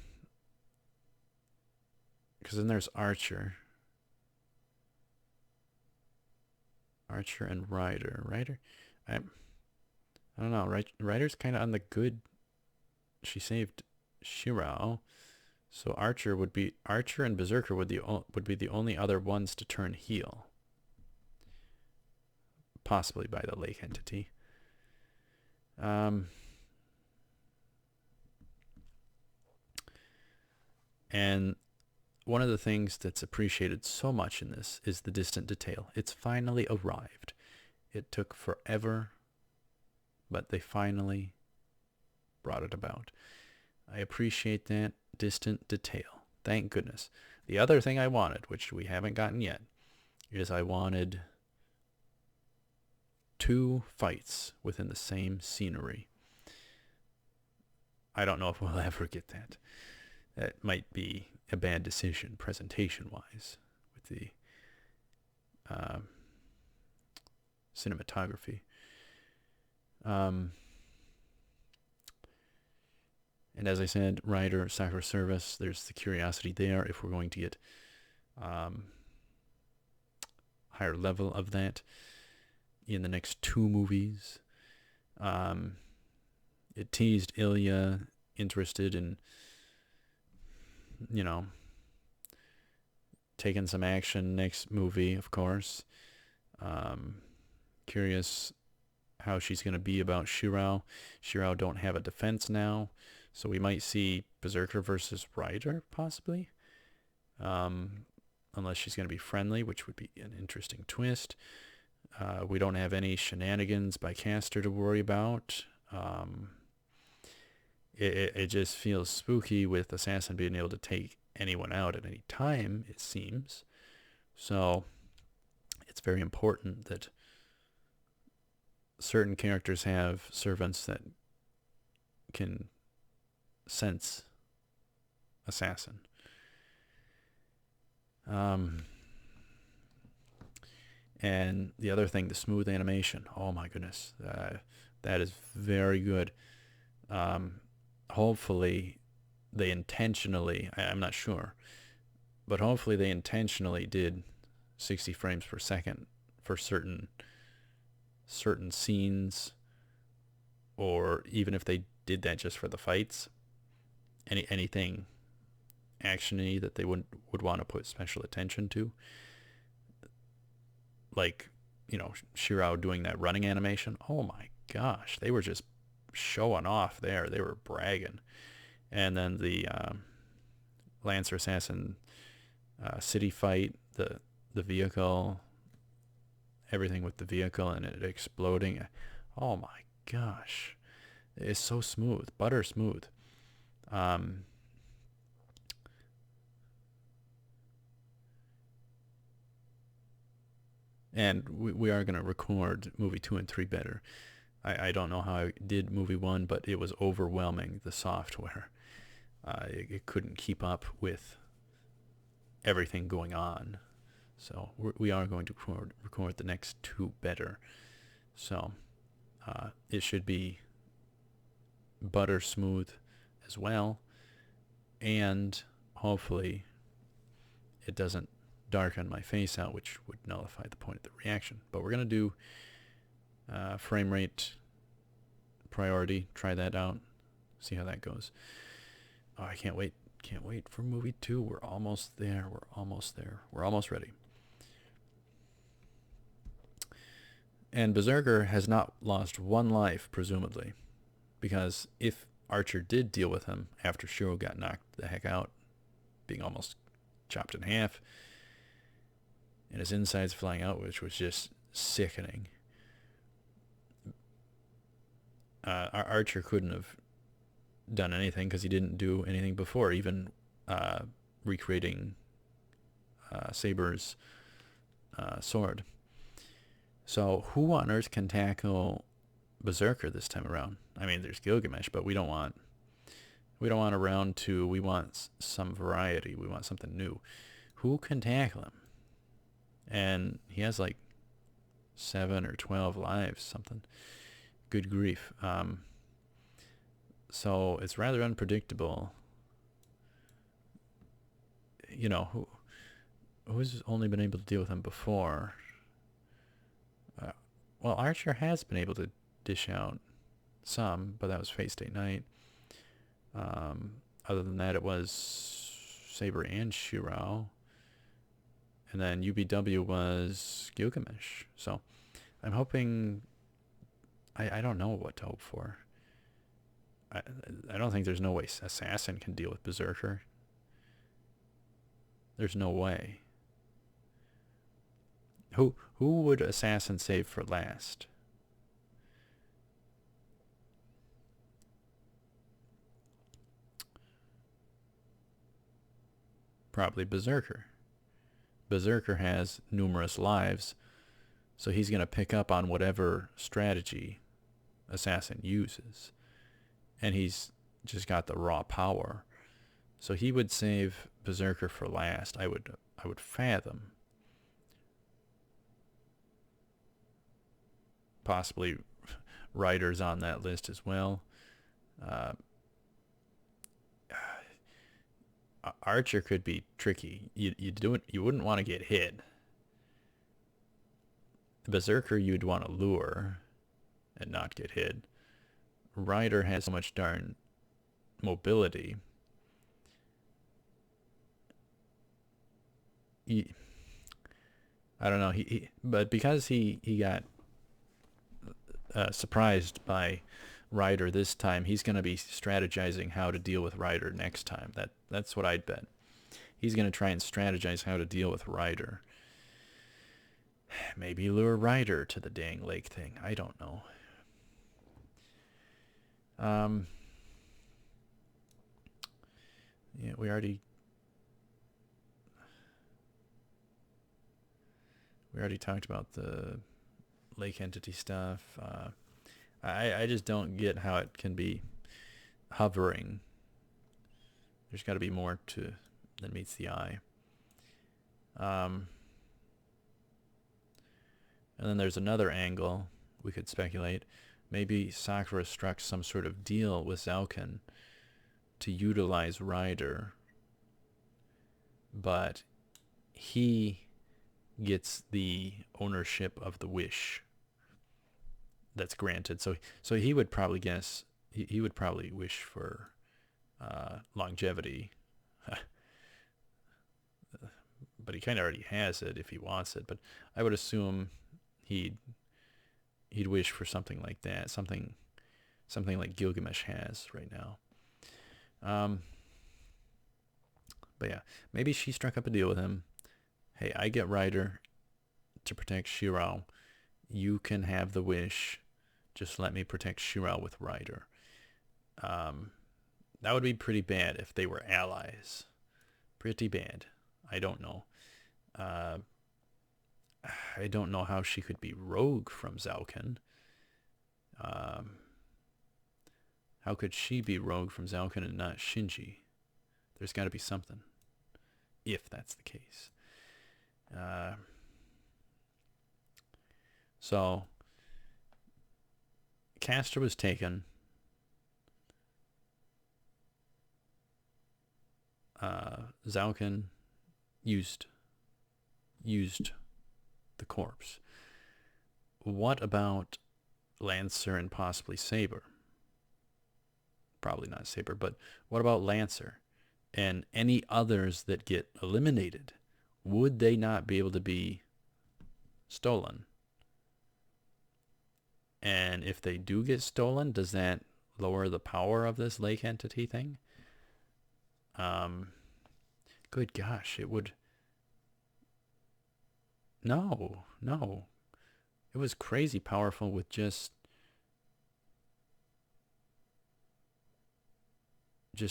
then there's Archer. Archer and Ryder. I don't know. Ryder's kind of on the good. She saved Shirao. So Archer and Berserker would be the only other ones to turn heel. Possibly by the lake entity. And one of the things that's appreciated so much in this is the distant detail. It's finally arrived. It took forever, but they finally brought it about. I appreciate that distant detail. Thank goodness. The other thing I wanted, which we haven't gotten yet, is I wanted 2 fights within the same scenery. I don't know if we'll ever get that. That might be a bad decision presentation-wise with the cinematography. And as I said, Ryder, Sakura service, there's the curiosity there if we're going to get higher level of that in the next 2 movies. It teased Ilya interested in, taking some action next movie, of course. Curious how she's going to be about Shirao. Shirao don't have a defense now, so we might see Berserker versus Ryder, possibly. Unless she's going to be friendly, which would be an interesting twist. We don't have any shenanigans by Caster to worry about. It just feels spooky with Assassin being able to take anyone out at any time, it seems. So it's very important that certain characters have servants that can sense Assassin. And the other thing, the smooth animation. Oh my goodness. That is very good. Hopefully they intentionally, I'm not sure, but hopefully they intentionally did 60 frames per second for certain scenes, or even if they did that just for the fights, anything action-y that they would want to put special attention to, like, Shirao doing that running animation. Oh my gosh, they were just showing off there. They were bragging. And then the Lancer Assassin city fight, the vehicle, everything with the vehicle and it exploding. Oh my gosh, it's so smooth, butter smooth. And we are going to record movie 2 and 3 better. I don't know how I did movie 1, but it was overwhelming, the software. It couldn't keep up with everything going on. So we are going to record the next 2 better. So it should be butter smooth as well. And hopefully it doesn't darken my face out, which would nullify the point of the reaction. But we're going to do frame rate priority, try that out, see how that goes. Oh, I can't wait for movie 2. We're almost there. We're almost ready. And Berserker has not lost 1 life, presumably, because if Archer did deal with him after Shiro got knocked the heck out, being almost chopped in half, and his insides flying out, which was just sickening, Archer couldn't have done anything because he didn't do anything before, even recreating Saber's sword. So who on earth can tackle Berserker this time around? I mean, there's Gilgamesh, but we don't want a round 2. We want some variety. We want something new. Who can tackle him? And he has like 7 or 12 lives, something. Good grief. So it's rather unpredictable. You know, who's only been able to deal with him before? Well, Archer has been able to dish out some, but that was Fate Stay Night. Other than that, it was Saber and Shirao. And then UBW was Gilgamesh. So I'm hoping... I don't know what to hope for. I don't think there's no way Assassin can deal with Berserker. There's no way. Who would Assassin save for last? Probably Berserker. Berserker has numerous lives, so he's going to pick up on whatever strategy Assassin uses. And he's just got the raw power. So he would save Berserker for last, I would fathom. Possibly Ryder's on that list as well. Archer could be tricky. You wouldn't want to get hit. Berserker you'd want to lure and not get hit. Ryder has so much darn mobility. I don't know. But because he got surprised by Ryder this time, he's going to be strategizing how to deal with Ryder next time. That's what I'd bet. He's going to try and strategize how to deal with Ryder. Maybe lure Ryder to the dang lake thing. I don't know. Yeah, we already talked about the lake entity stuff. I just don't get how it can be hovering. There's got to be more than meets the eye. And then there's another angle we could speculate. Maybe Sakura struck some sort of deal with Zalkin to utilize Ryder, but he gets the ownership of the wish that's granted. So he would probably guess, he would probably wish for longevity. But he kind of already has it if he wants it. But I would assume he'd wish for something like that, something like Gilgamesh has right now. But yeah, maybe she struck up a deal with him. Hey, I get Ryder to protect Shirao. You can have the wish. Just let me protect Shirao with Ryder. That would be pretty bad if they were allies. Pretty bad. I don't know. I don't know how she could be rogue from Zalkin. How could she be rogue from Zalkin and not Shinji? There's got to be something, if that's the case. So, Castor was taken. Zalkin used the corpse. What about Lancer and possibly Saber? Probably not Saber, but what about Lancer and any others that get eliminated? Would they not be able to be stolen? And if they do get stolen, does that lower the power of this lake entity thing? Good gosh, it would... No. It was crazy powerful with just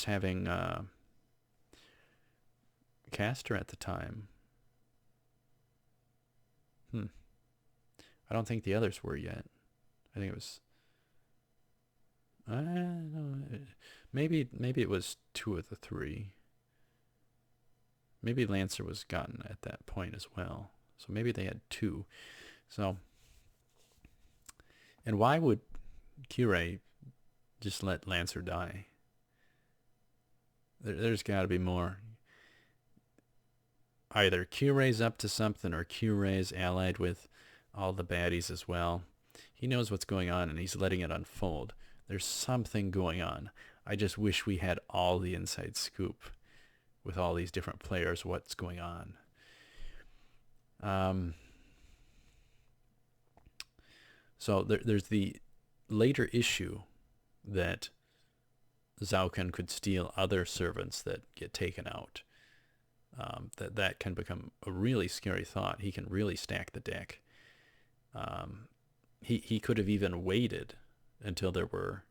having Castor at the time. I don't think the others were yet. I think it was... I don't know. Maybe it was 2 of the 3. Maybe Lancer was gotten at that point as well. So maybe they had 2. So And why would Kirei just let Lancer die? There's got to be more. Either Kirei's up to something or Kirei's allied with all the baddies as well. He knows what's going on and he's letting it unfold. There's something going on. I just wish we had all the inside scoop with all these different players, what's going on. So there's the later issue that Zauken could steal other servants that get taken out. That can become a really scary thought. He can really stack the deck. He could have even waited until there were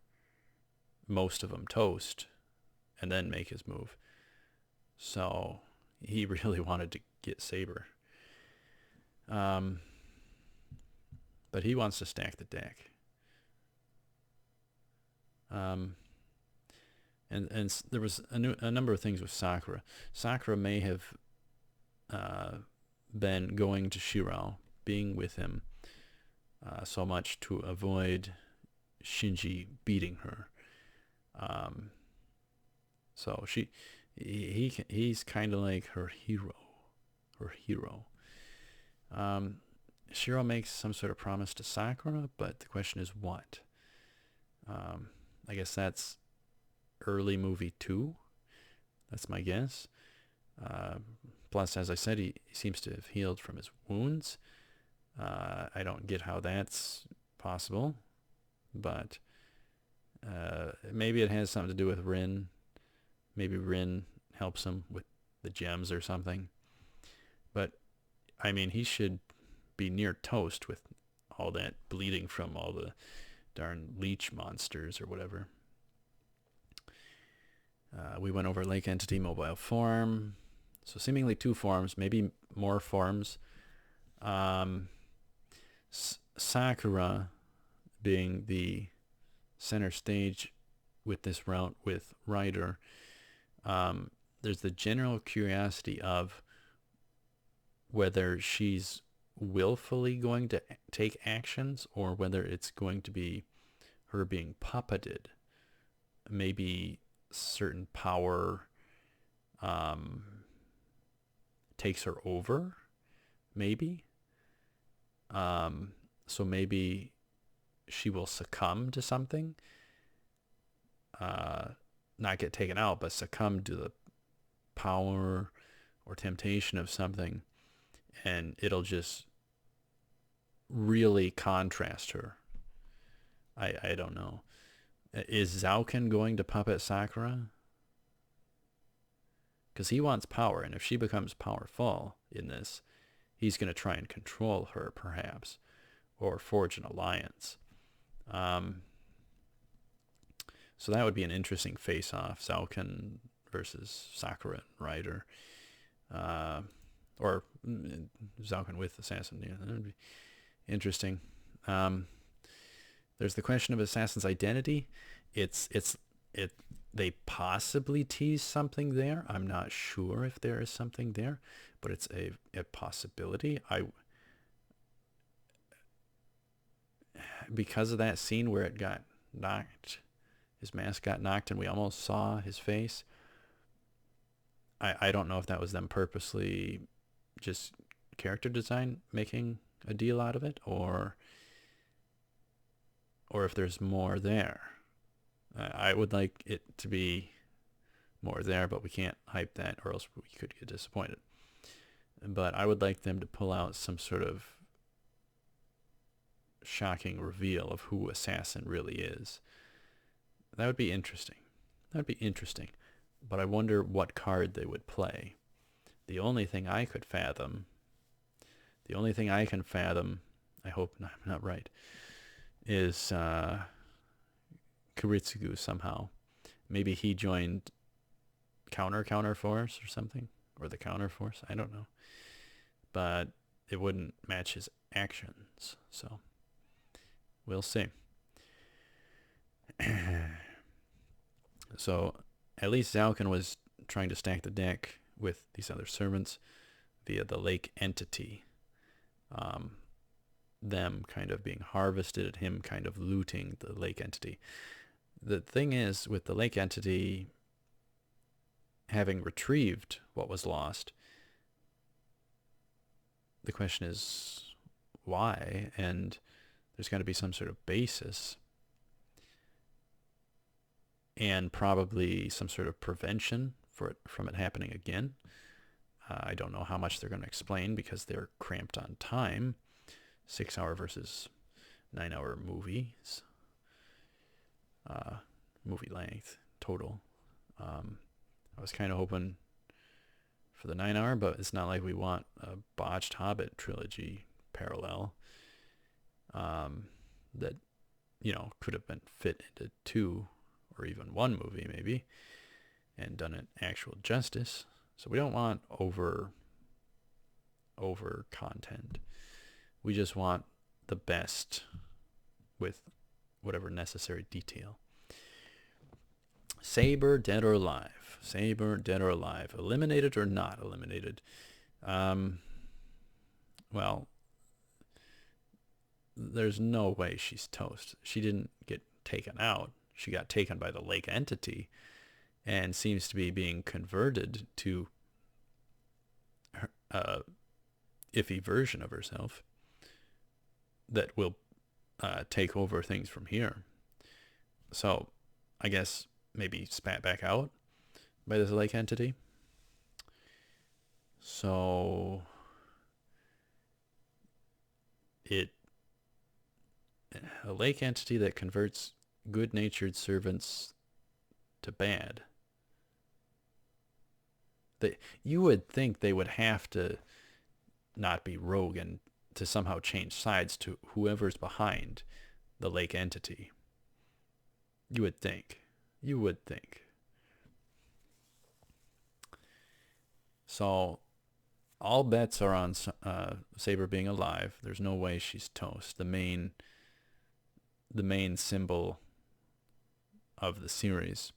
most of them toast and then make his move. So he really wanted to get Saber. But he wants to stack the deck. And there was a number of things with Sakura. Sakura may have been going to Shirao, being with him so much to avoid Shinji beating her. So he's kind of like her hero. Shiro makes some sort of promise to Sakura, but the question is what? I guess that's early movie 2. That's my guess. Plus, as I said, he seems to have healed from his wounds. I don't get how that's possible, but maybe it has something to do with Rin. Maybe Rin helps him with the gems or something. But, I mean, he should be near toast with all that bleeding from all the darn leech monsters or whatever. We went over Lake Entity mobile form. So seemingly 2 forms, maybe more forms. Sakura being the center stage with this route with Ryder. There's the general curiosity of whether she's willfully going to take actions or whether it's going to be her being puppeted. Maybe certain power takes her over, maybe. So maybe she will succumb to something. Not get taken out, but succumb to the power or temptation of something, and it'll just really contrast her. I don't know. Is Zauken going to puppet Sakura? Because he wants power, and if she becomes powerful in this, he's going to try and control her, perhaps, or forge an alliance. So that would be an interesting face-off, Zauken versus Sakura and Ryder. Or Zauken with Assassin. Yeah, that would be interesting. There's the question of Assassin's identity. They possibly tease something there. I'm not sure if there is something there, but it's a possibility. Because of that scene where it got knocked, his mask got knocked and we almost saw his face. I don't know if that was them purposely just character design making a deal out of it, or if there's more there. I would like it to be more there, but we can't hype that or else we could get disappointed. But I would like them to pull out some sort of shocking reveal of who Assassin really is. That would be interesting. But I wonder what card they would play. The only thing I can fathom, I hope I'm not right, is Kiritsugu somehow. Maybe he joined counter force or something, or the counter force. I don't know, but it wouldn't match his actions. So we'll see. So at least Zauken was trying to stack the deck with these other servants via the lake entity. them kind of being harvested and him kind of looting the lake entity. The thing is, with the lake entity having retrieved what was lost, the question is why, and there's got to be some sort of basis and probably some sort of prevention from it happening again. I don't know how much they're going to explain because they're cramped on time. 6-hour versus 9-hour movies. Movie length total. I was kind of hoping for the 9-hour, but it's not like we want a botched Hobbit trilogy parallel that, could have been fit into 2 or even 1 movie maybe and done it actual justice. So we don't want over content. We just want the best with whatever necessary detail. Saber, dead or alive? Saber, dead or alive? Eliminated or not eliminated? Well, there's no way she's toast. She didn't get taken out. She got taken by the lake entity and seems to be being converted to her iffy version of herself that will take over things from here. So I guess maybe spat back out by this lake entity. So a lake entity that converts good-natured servants to bad. You would think they would have to not be rogue and to somehow change sides to whoever's behind the lake entity. You would think. So all bets are on Saber being alive. There's no way she's toast. The main symbol of the series,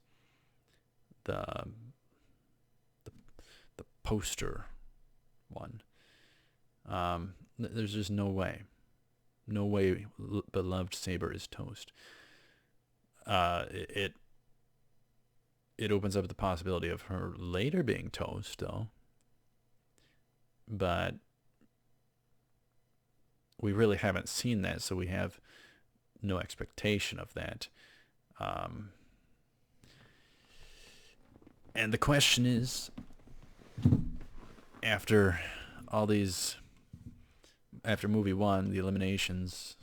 the poster one. There's just no way beloved Saber is toast. It opens up the possibility of her later being toast, though. But we really haven't seen that, so we have no expectation of that. And the question is, after movie 1, the eliminations,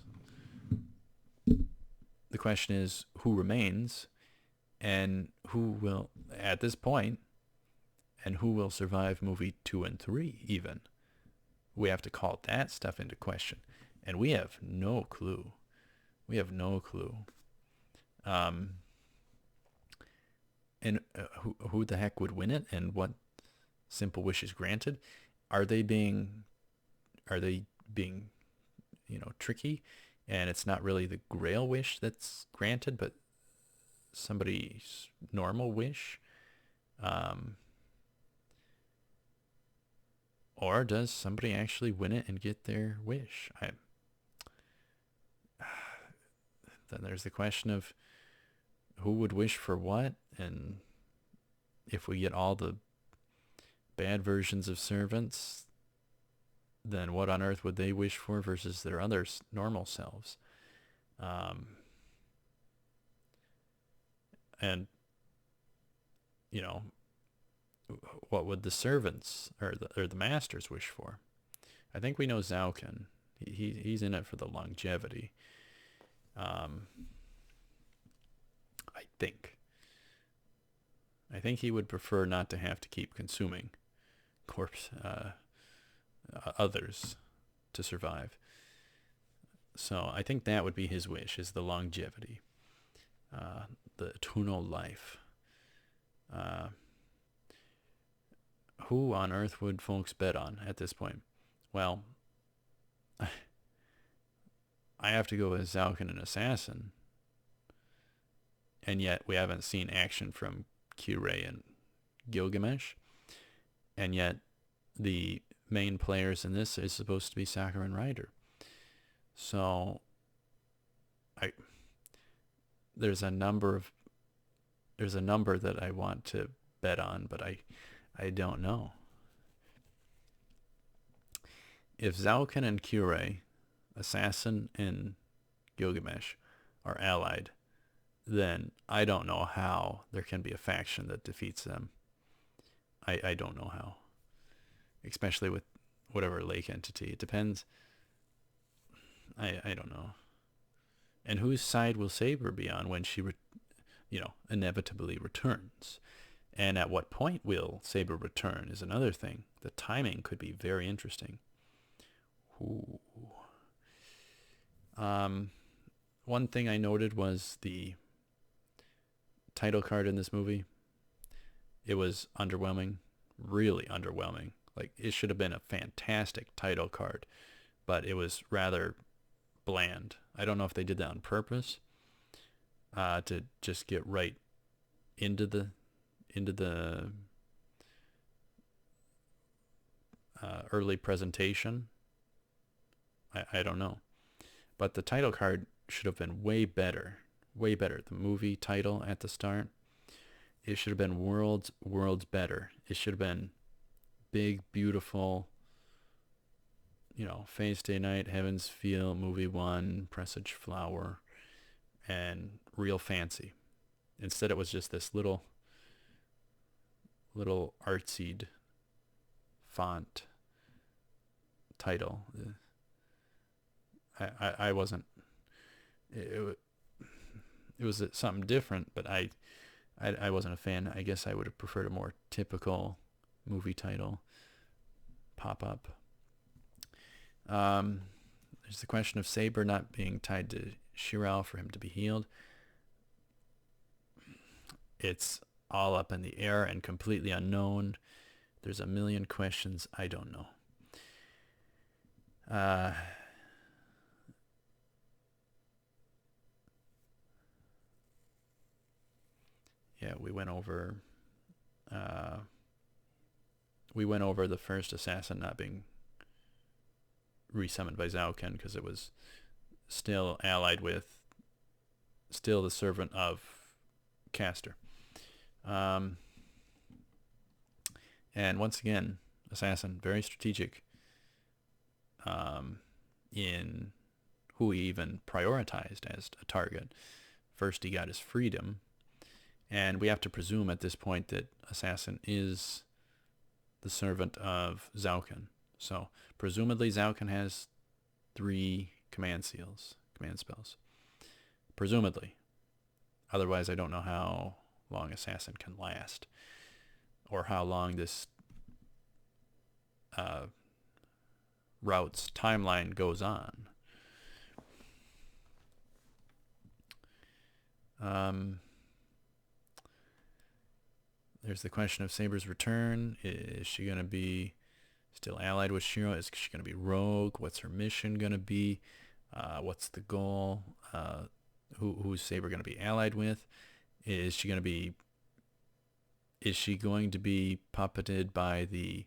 the question is who remains and who will, at this point, and who will survive movie 2 and 3 even. We have to call that stuff into question. And we have no clue. And who the heck would win it, and what simple wish is granted? Are they being tricky, and it's not really the Grail wish that's granted, but somebody's normal wish? Or does somebody actually win it and get their wish? Then there's the question of who would wish for what, and if we get all the bad versions of servants, then what on earth would they wish for versus their other normal selves? And what would the servants or the masters wish for? I think we know Zaukin. He's in it for the longevity. I think he would prefer not to have to keep consuming others to survive. So I think that would be his wish, is the longevity, the eternal life. Who on earth would folks bet on at this point? Well, I have to go with Zaukin and Assassin. And yet we haven't seen action from Kirei and Gilgamesh. And yet the main players in this is supposed to be Sakura and Ryder. So I there's a number that I want to bet on, but I don't know. If Zauken and Kure, Assassin and Gilgamesh, are allied, then I don't know how there can be a faction that defeats them. I don't know how. Especially with whatever lake entity. It depends. I don't know. And whose side will Saber be on when she, inevitably returns? And at what point will Saber return is another thing. The timing could be very interesting. Ooh. One thing I noted was the title card in this movie. It was underwhelming, really underwhelming. Like, it should have been a fantastic title card, but it was rather bland. I don't know if they did that on purpose, to just get right into the early presentation. I don't know. But the title card should have been way better. Way better. The movie title at the start, it should have been worlds better. It should have been big, beautiful, Face Day Night, Heaven's Feel, Movie 1, Presage Flower, and real fancy. Instead, it was just this little artsied font title. I wasn't. It was something different, but I wasn't a fan. I guess I would have preferred a more typical movie title pop up. There's the question of Saber not being tied to Shirao for him to be healed. It's all up in the air and completely unknown. There's a million questions. I don't know. Yeah, we went over the first assassin not being resummoned by Zauken because it was still allied with, still the servant of Castor. And once again, assassin, very strategic in who he even prioritized as a target. First, he got his freedom, and we have to presume at this point that assassin is the servant of Zauken. So presumably Zauken has 3 command spells. Presumably. Otherwise, I don't know how long assassin can last, or how long this route's timeline goes on. There's the question of Saber's return. Is she going to be still allied with Shiro? Is she going to be rogue? What's her mission going to be? What's the goal? Who's Saber going to be allied with? Is she going to be puppeted by the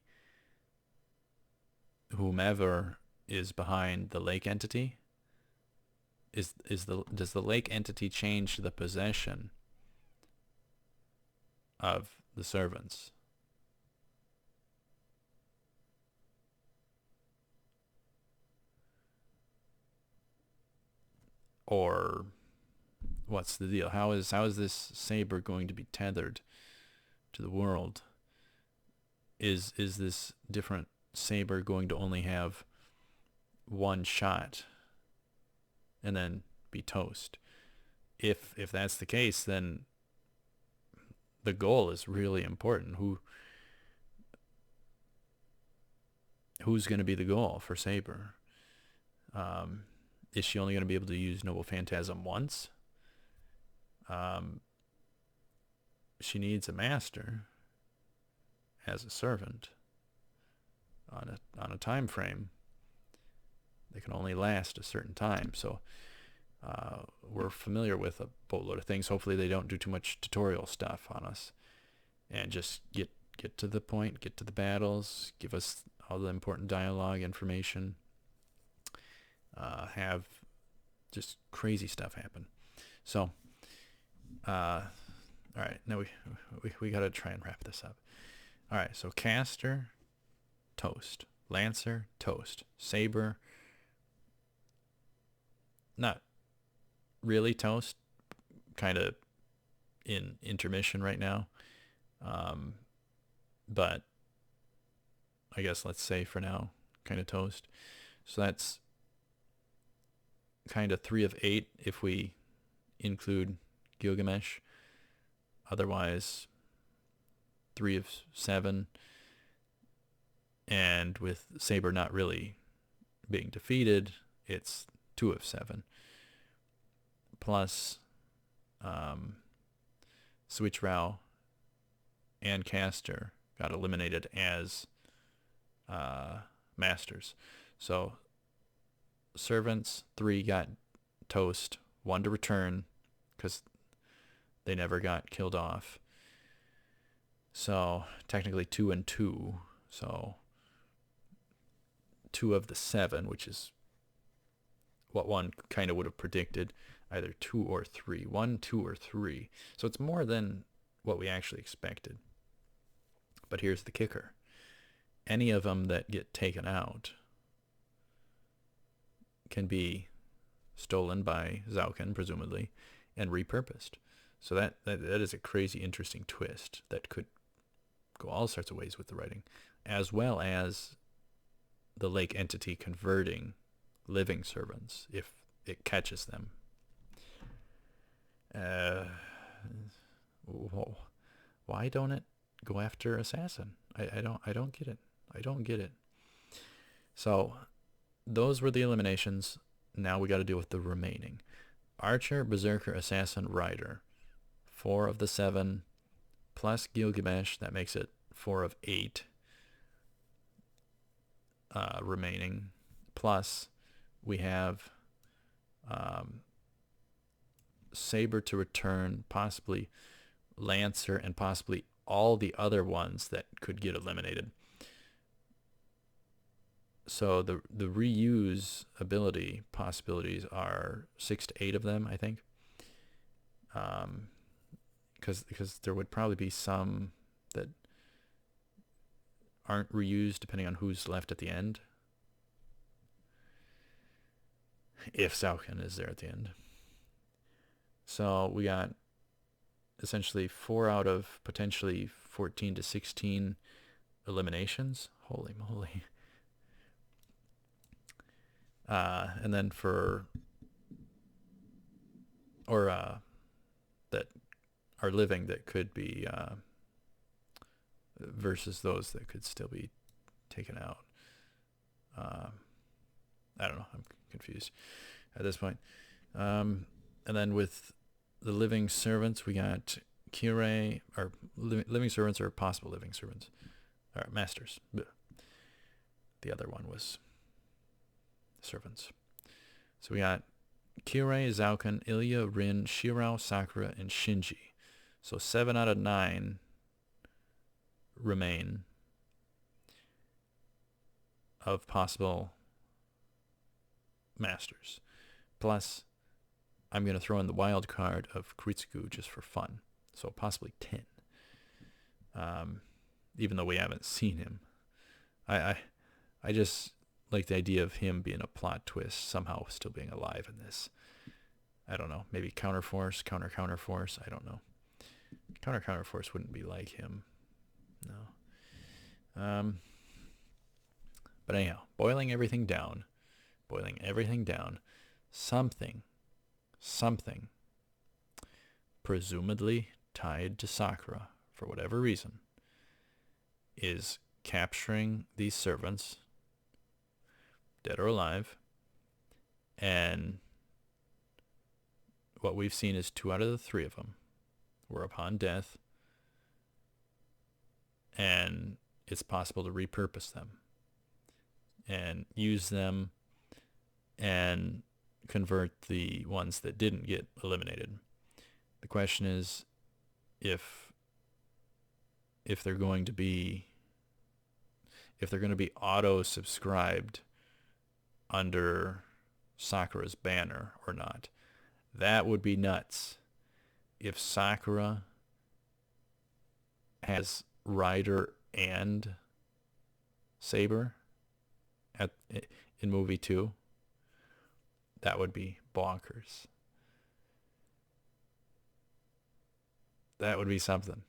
whomever is behind the lake entity? Does the lake entity change the possession of the servants? Or what's the deal? How is this Saber going to be tethered to the world? Is this different Saber going to only have one shot and then be toast? If that's the case, then the goal is really important. Who's going to be the goal for Saber? Is she only going to be able to use Noble Phantasm once? She needs a master as a servant on a time frame. They can only last a certain time. So we're familiar with a boatload of things. Hopefully they don't do too much tutorial stuff on us, and just get to the point, get to the battles, give us all the important dialogue information. have just crazy stuff happen. So, all right, now we got to try and wrap this up. All right, so Caster, toast. Lancer, toast. Saber, not really toast, kind of in intermission right now. But I guess let's say for now, kind of toast. So that's kind of 3 of 8 if we include Gilgamesh. Otherwise, 3 of 7. And with Saber not really being defeated, it's 2 of 7. Plus, Switch Rao and Caster got eliminated as masters. So servants, 3 got toast, 1 to return because they never got killed off. So technically 2 and 2. So 2 of the 7, which is what one kind of would have predicted, either 2 or 3. 1, 2, or 3. So it's more than what we actually expected. But here's the kicker. Any of them that get taken out can be stolen by Zauken, presumably, and repurposed. So that is a crazy interesting twist that could go all sorts of ways with the writing, as well as the lake entity converting living servants if it catches them. Why don't it go after Assassin? I don't get it. I don't get it. So those were the eliminations. Now we got to deal with the remaining. Archer, Berserker, Assassin, Rider. 4 of the 7 plus Gilgamesh. That makes it 4 of 8 remaining. Plus we have Saber to return, possibly Lancer, and possibly all the other ones that could get eliminated. So the reuse ability possibilities are 6 to 8 of them, I think. Because there would probably be some that aren't reused depending on who's left at the end. If Zauken is there at the end. So we got essentially 4 out of potentially 14 to 16 eliminations. Holy moly. And then that are living that could be versus those that could still be taken out. I don't know. I'm confused at this point. And then with the living servants, we got Kirei, or living servants or possible living servants, or masters. The other one was servants. So we got Kirei, Zauken, Ilya, Rin, Shirao, Sakura, and Shinji. So 7 out of 9 remain of possible masters. Plus, I'm going to throw in the wild card of Kuritsugu just for fun. So possibly 10. Even though we haven't seen him. I just like the idea of him being a plot twist, somehow still being alive in this. I don't know. Maybe counterforce, counterforce. I don't know. Counterforce wouldn't be like him. No. But anyhow, boiling everything down, something, presumably tied to Sakura for whatever reason, is capturing these servants, dead or alive, and what we've seen is 2 out of the 3 of them were upon death, and it's possible to repurpose them and use them and convert the ones that didn't get eliminated. The question is if they're going to be auto subscribed under Sakura's banner or not. That would be nuts. If Sakura has Rider and Saber in movie 2, that would be bonkers. That would be something.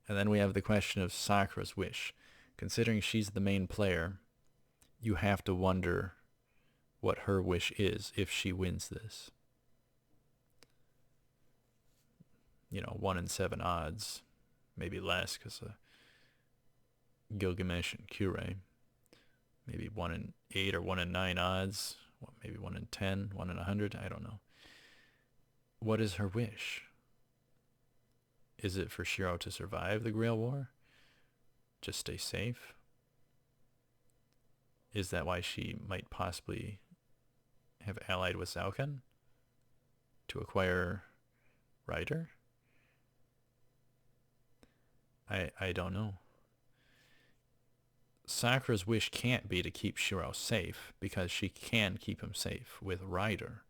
And then we have the question of Sakura's wish. Considering she's the main player, you have to wonder what her wish is if she wins this. 1 in 7 odds. Maybe less because Gilgamesh and Kure. Maybe 1 in 8 or 1 in 9 odds. Maybe 1 in 10, 1 in 100. I don't know. What is her wish? Is it for Shiro to survive the Grail War? Just stay safe? Is that why she might possibly have allied with Zauken to acquire Rider? I don't know. Sakura's wish can't be to keep Shiro safe because she can keep him safe with Rider.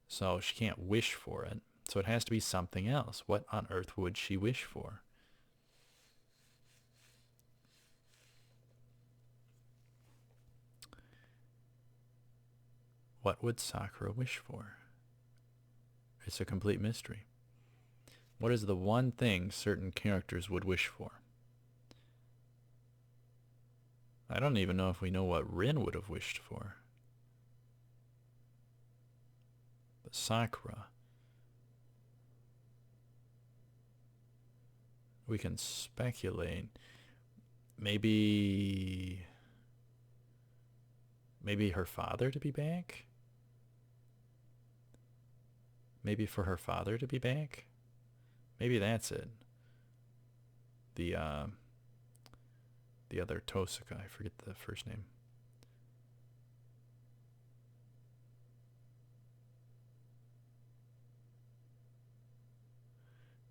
So she can't wish for it. So it has to be something else. What on earth would she wish for? What would Sakura wish for? It's a complete mystery. What is the one thing certain characters would wish for? I don't even know if we know what Rin would have wished for. But Sakura. We can speculate. Maybe her father to be back? Maybe for her father to be back? Maybe that's it. The other Tosaka, I forget the first name.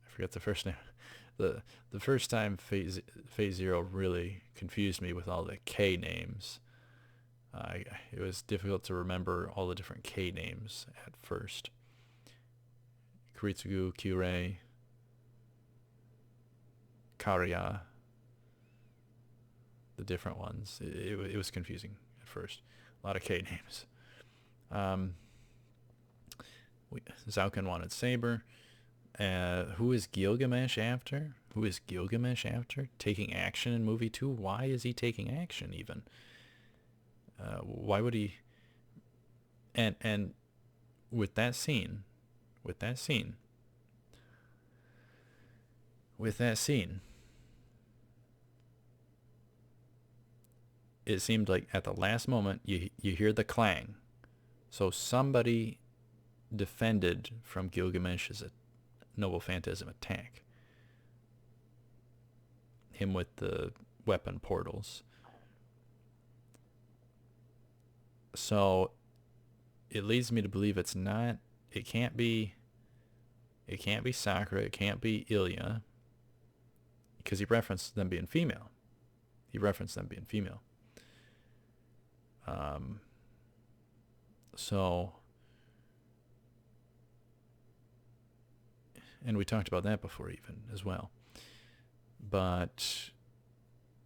I forget the first name. The first time Phase Zero really confused me with all the K names. It was difficult to remember all the different K names at first. Kuritsugu, Kure, Karya, the different ones. It was confusing at first. A lot of K names. Zauken wanted Saber. Who is Gilgamesh after? Who is Gilgamesh after? Taking action in movie 2? Why is he taking action even? Why would he? And with that scene, it seemed like at the last moment you hear the clang. So somebody defended from Gilgamesh's Noble Phantasm attack. Him with the weapon portals. So it leads me to believe it can't be Sakura, it can't be Ilya, because he referenced them being female. So, and we talked about that before even as well. But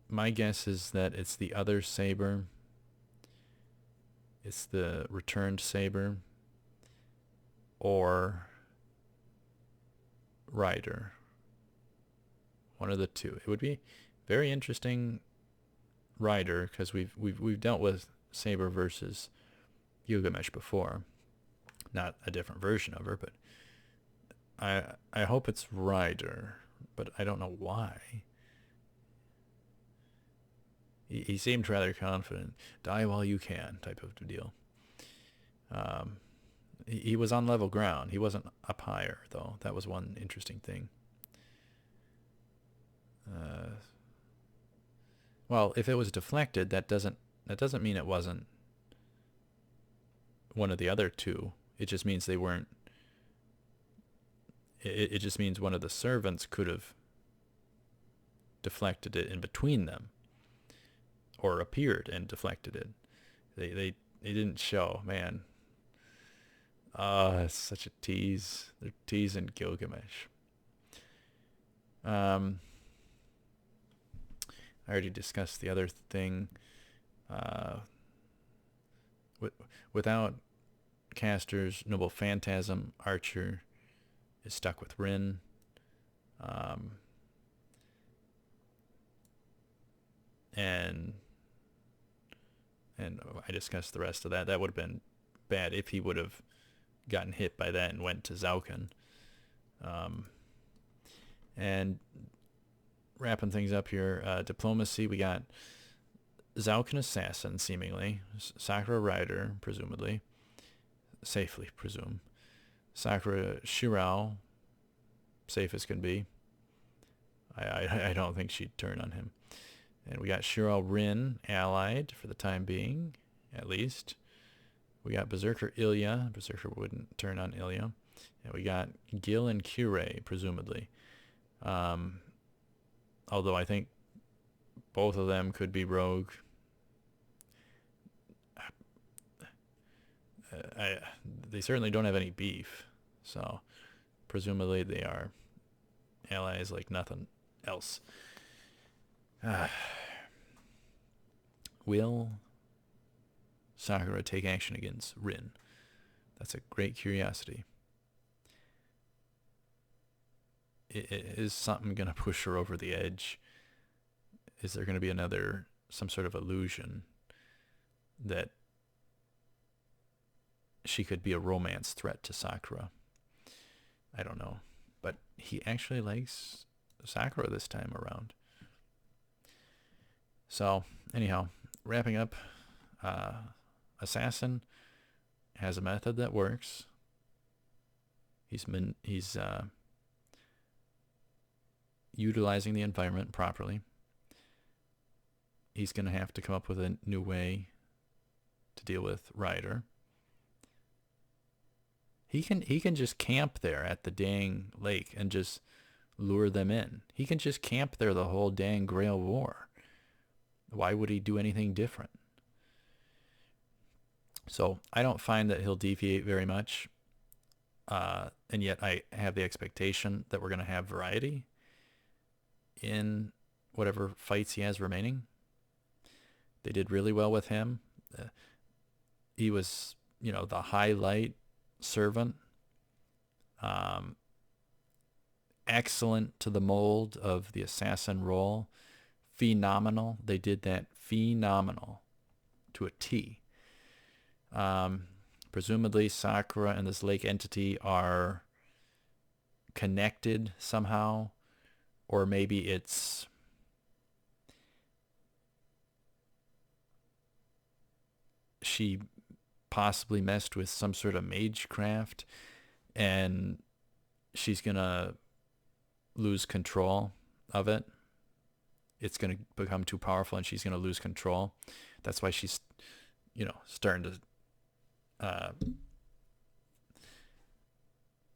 my guess is that it's the other Saber. It's the returned Saber or Rider. One of the two. It would be very interesting Rider because we've dealt with Saber versus Gilgamesh before. Not a different version of her, but I hope it's Rider, but I don't know why. He seemed rather confident. Die while you can type of deal. He was on level ground. He wasn't up higher, though. That was one interesting thing. Well, if it was deflected, that doesn't mean it wasn't one of the other two. It just means they weren't. It just means one of the servants could have deflected it in between them. or appeared and deflected it. They didn't show, man. It's such a tease. They're teasing Gilgamesh. I already discussed the other thing. Without casters, Noble Phantasm Archer is stuck with Rin. And I discussed the rest of that. That would have been bad if he would have gotten hit by that and went to Zaukin. And wrapping things up here, Diplomacy, we got Zaukin Assassin, seemingly. Sakura Rider, presumably. Safely, presume. Sakura Shirao, safe as can be. I don't think she'd turn on him. And we got Shirao Rin allied for the time being, at least. We got Berserker Ilya. Berserker wouldn't turn on Ilya. And we got Gil and Kirei, presumably. Although I think both of them could be rogue. They certainly don't have any beef. So presumably they are allies like nothing else. Will Sakura take action against Rin? That's a great curiosity. Is something going to push her over the edge? Is there going to be some sort of illusion that she could be a romance threat to Sakura? I don't know. But he actually likes Sakura this time around. So, anyhow, wrapping up, Assassin has a method that works. He's utilizing the environment properly. He's going to have to come up with a new way to deal with Ryder. He can just camp there at the dang lake and just lure them in. He can just camp there the whole dang Grail War. Why would he do anything different? So I don't find that he'll deviate very much. And yet I have the expectation that we're going to have variety in whatever fights he has remaining. They did really well with him. He was, the highlight servant. Excellent to the mold of the assassin role. Phenomenal. They did that phenomenal to a T. Presumably Sakura and this lake entity are connected somehow, or maybe it's she possibly messed with some sort of magecraft and she's gonna lose control of it. It's gonna become too powerful and she's gonna lose control. That's why she's starting to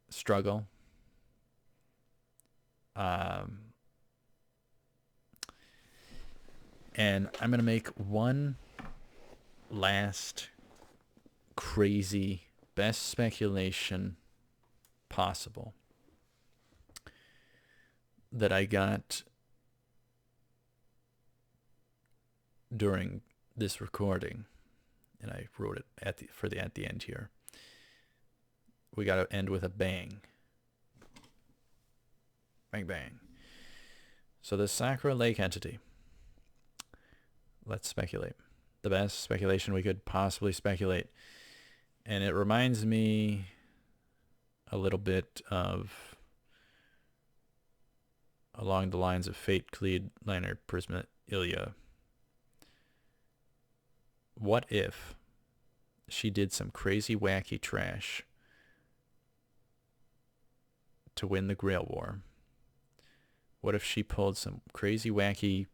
struggle. And I'm going to make one last crazy best speculation possible that I got during this recording, and I wrote it at the end here. We got to end with a bang. Bang, bang. So the Sakura Lake entity. Let's speculate. The best speculation we could possibly speculate. And it reminds me a little bit of along the lines of Fate, Cleed, Liner, Prisma, Ilya. What if she did some crazy, wacky trash to win the Grail War? What if she pulled some crazy, wacky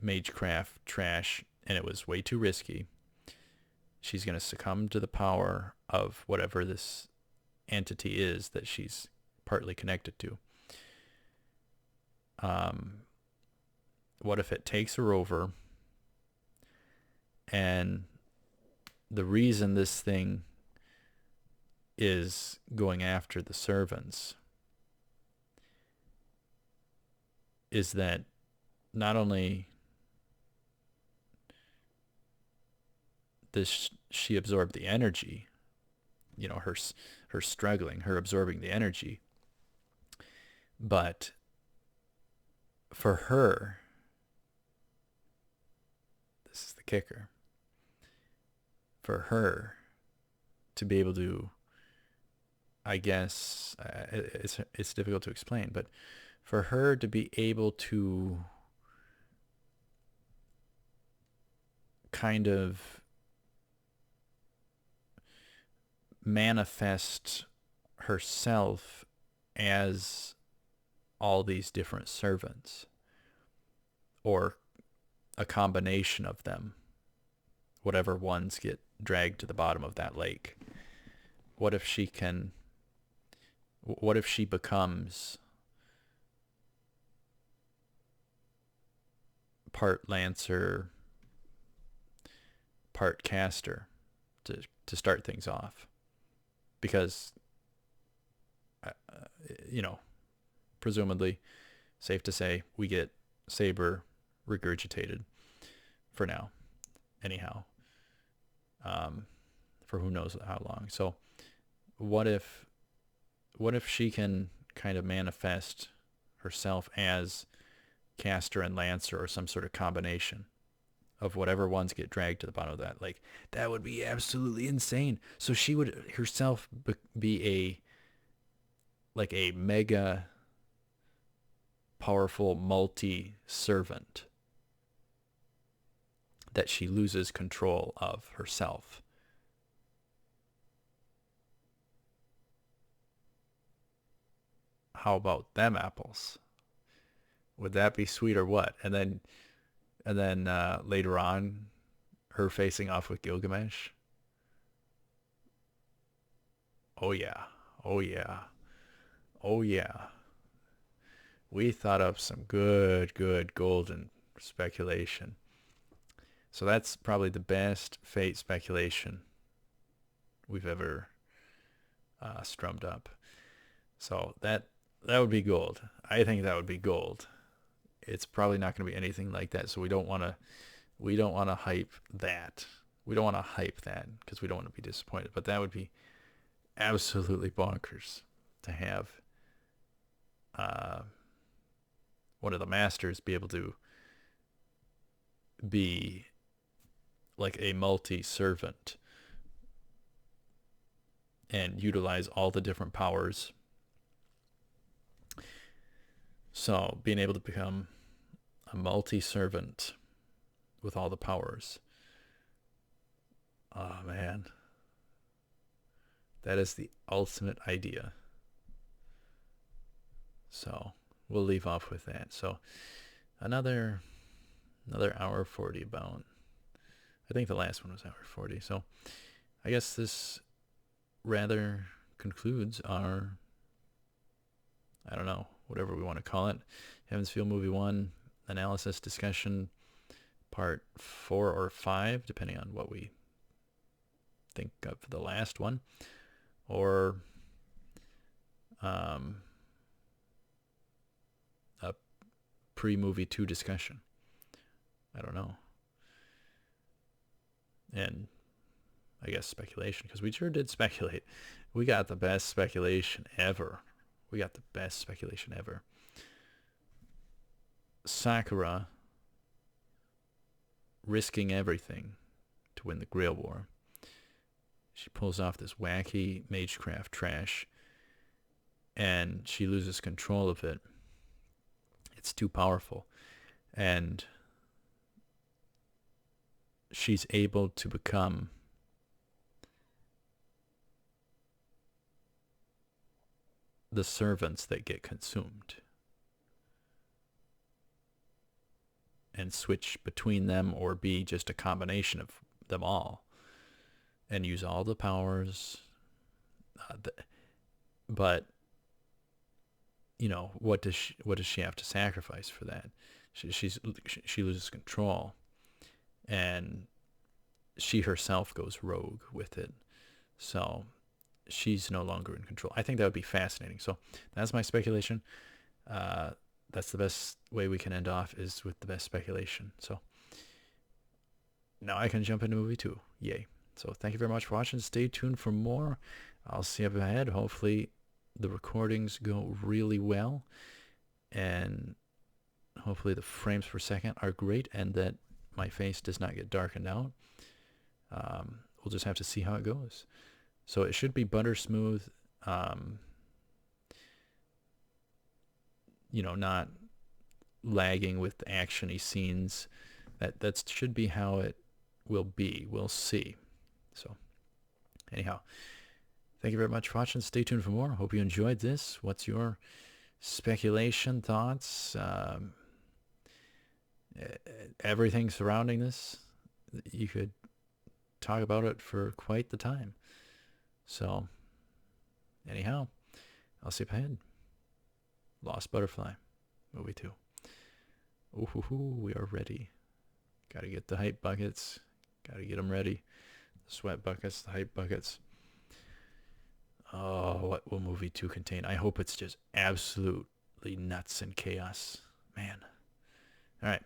magecraft trash and it was way too risky? She's going to succumb to the power of whatever this entity is that she's partly connected to. What if it takes her over And the reason this thing is going after the servants is that not only does she absorb the energy, you know, her struggling, her absorbing the energy, but for her, this is the kicker, for her to be able to, I guess, it's difficult to explain, but for her to be able to kind of manifest herself as all these different servants, or a combination of them, whatever ones get dragged to the bottom of that lake. What if she becomes part Lancer, part caster to start things off? Because, you know, presumably, safe to say, we get Saber regurgitated for now, anyhow, for who knows how long. So what if she can kind of manifest herself as caster and lancer, or some sort of combination of whatever ones get dragged to the bottom of that lake? That would be absolutely insane. So she would herself be a mega powerful multi-servant that she loses control of herself. How about them apples? Would that be sweet or what? And then later on, her facing off with Gilgamesh. Oh yeah, oh yeah, oh yeah. We thought up some good golden speculation. So that's probably the best Fate speculation we've ever strummed up. So that would be gold. I think that would be gold. It's probably not going to be anything like that, so we don't want to hype that. We don't want to hype that because we don't want to be disappointed. But that would be absolutely bonkers to have one of the masters be able to be like a multi-servant and utilize all the different powers. So being able to become a multi-servant with all the powers. Oh man. That is the ultimate idea. So we'll leave off with that. So another hour 40 about. I think the last one was hour 40. So I guess this rather concludes our, I don't know, whatever we want to call it, Heaven's Feel Movie 1 analysis discussion, part 4 or 5, depending on what we think of the last one, or a pre-movie 2 discussion. I don't know. And I guess speculation, because we sure did speculate. We got the best speculation ever. Sakura risking everything to win the Grail War. She pulls off this wacky magecraft trash, and she loses control of it. It's too powerful. And she's able to become the servants that get consumed and switch between them, or be just a combination of them all and use all the powers. But you know, what does she have to sacrifice for that? She loses control, and she herself goes rogue with it. So she's no longer in control. I think that would be fascinating. So that's my speculation. That's the best way we can end off, is with the best speculation. So now I can jump into movie 2. Yay. So thank you very much for watching. Stay tuned for more. I'll see you up ahead. Hopefully the recordings go really well, and hopefully the frames per second are great, and that my face does not get darkened out. We'll just have to see how it goes. So it should be butter smooth, you know, not lagging with actiony scenes. That should be how it will be. We'll see. So anyhow, thank you very much for watching. Stay tuned for more. Hope you enjoyed this. What's your speculation, thoughts, everything surrounding this? You could talk about it for quite the time. So anyhow, I'll see you ahead. Lost Butterfly, movie 2. Ooh, we are ready. Gotta get the hype buckets. Gotta get them ready. The sweat buckets, the hype buckets. Oh, what will movie 2 contain? I hope it's just absolutely nuts and chaos. Man. Alright.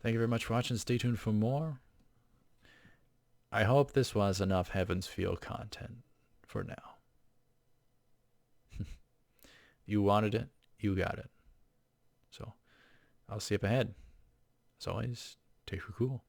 Thank you very much for watching. Stay tuned for more. I hope this was enough Heaven's Feel content for now. You wanted it, you got it. So, I'll see you up ahead. As always, take her cool.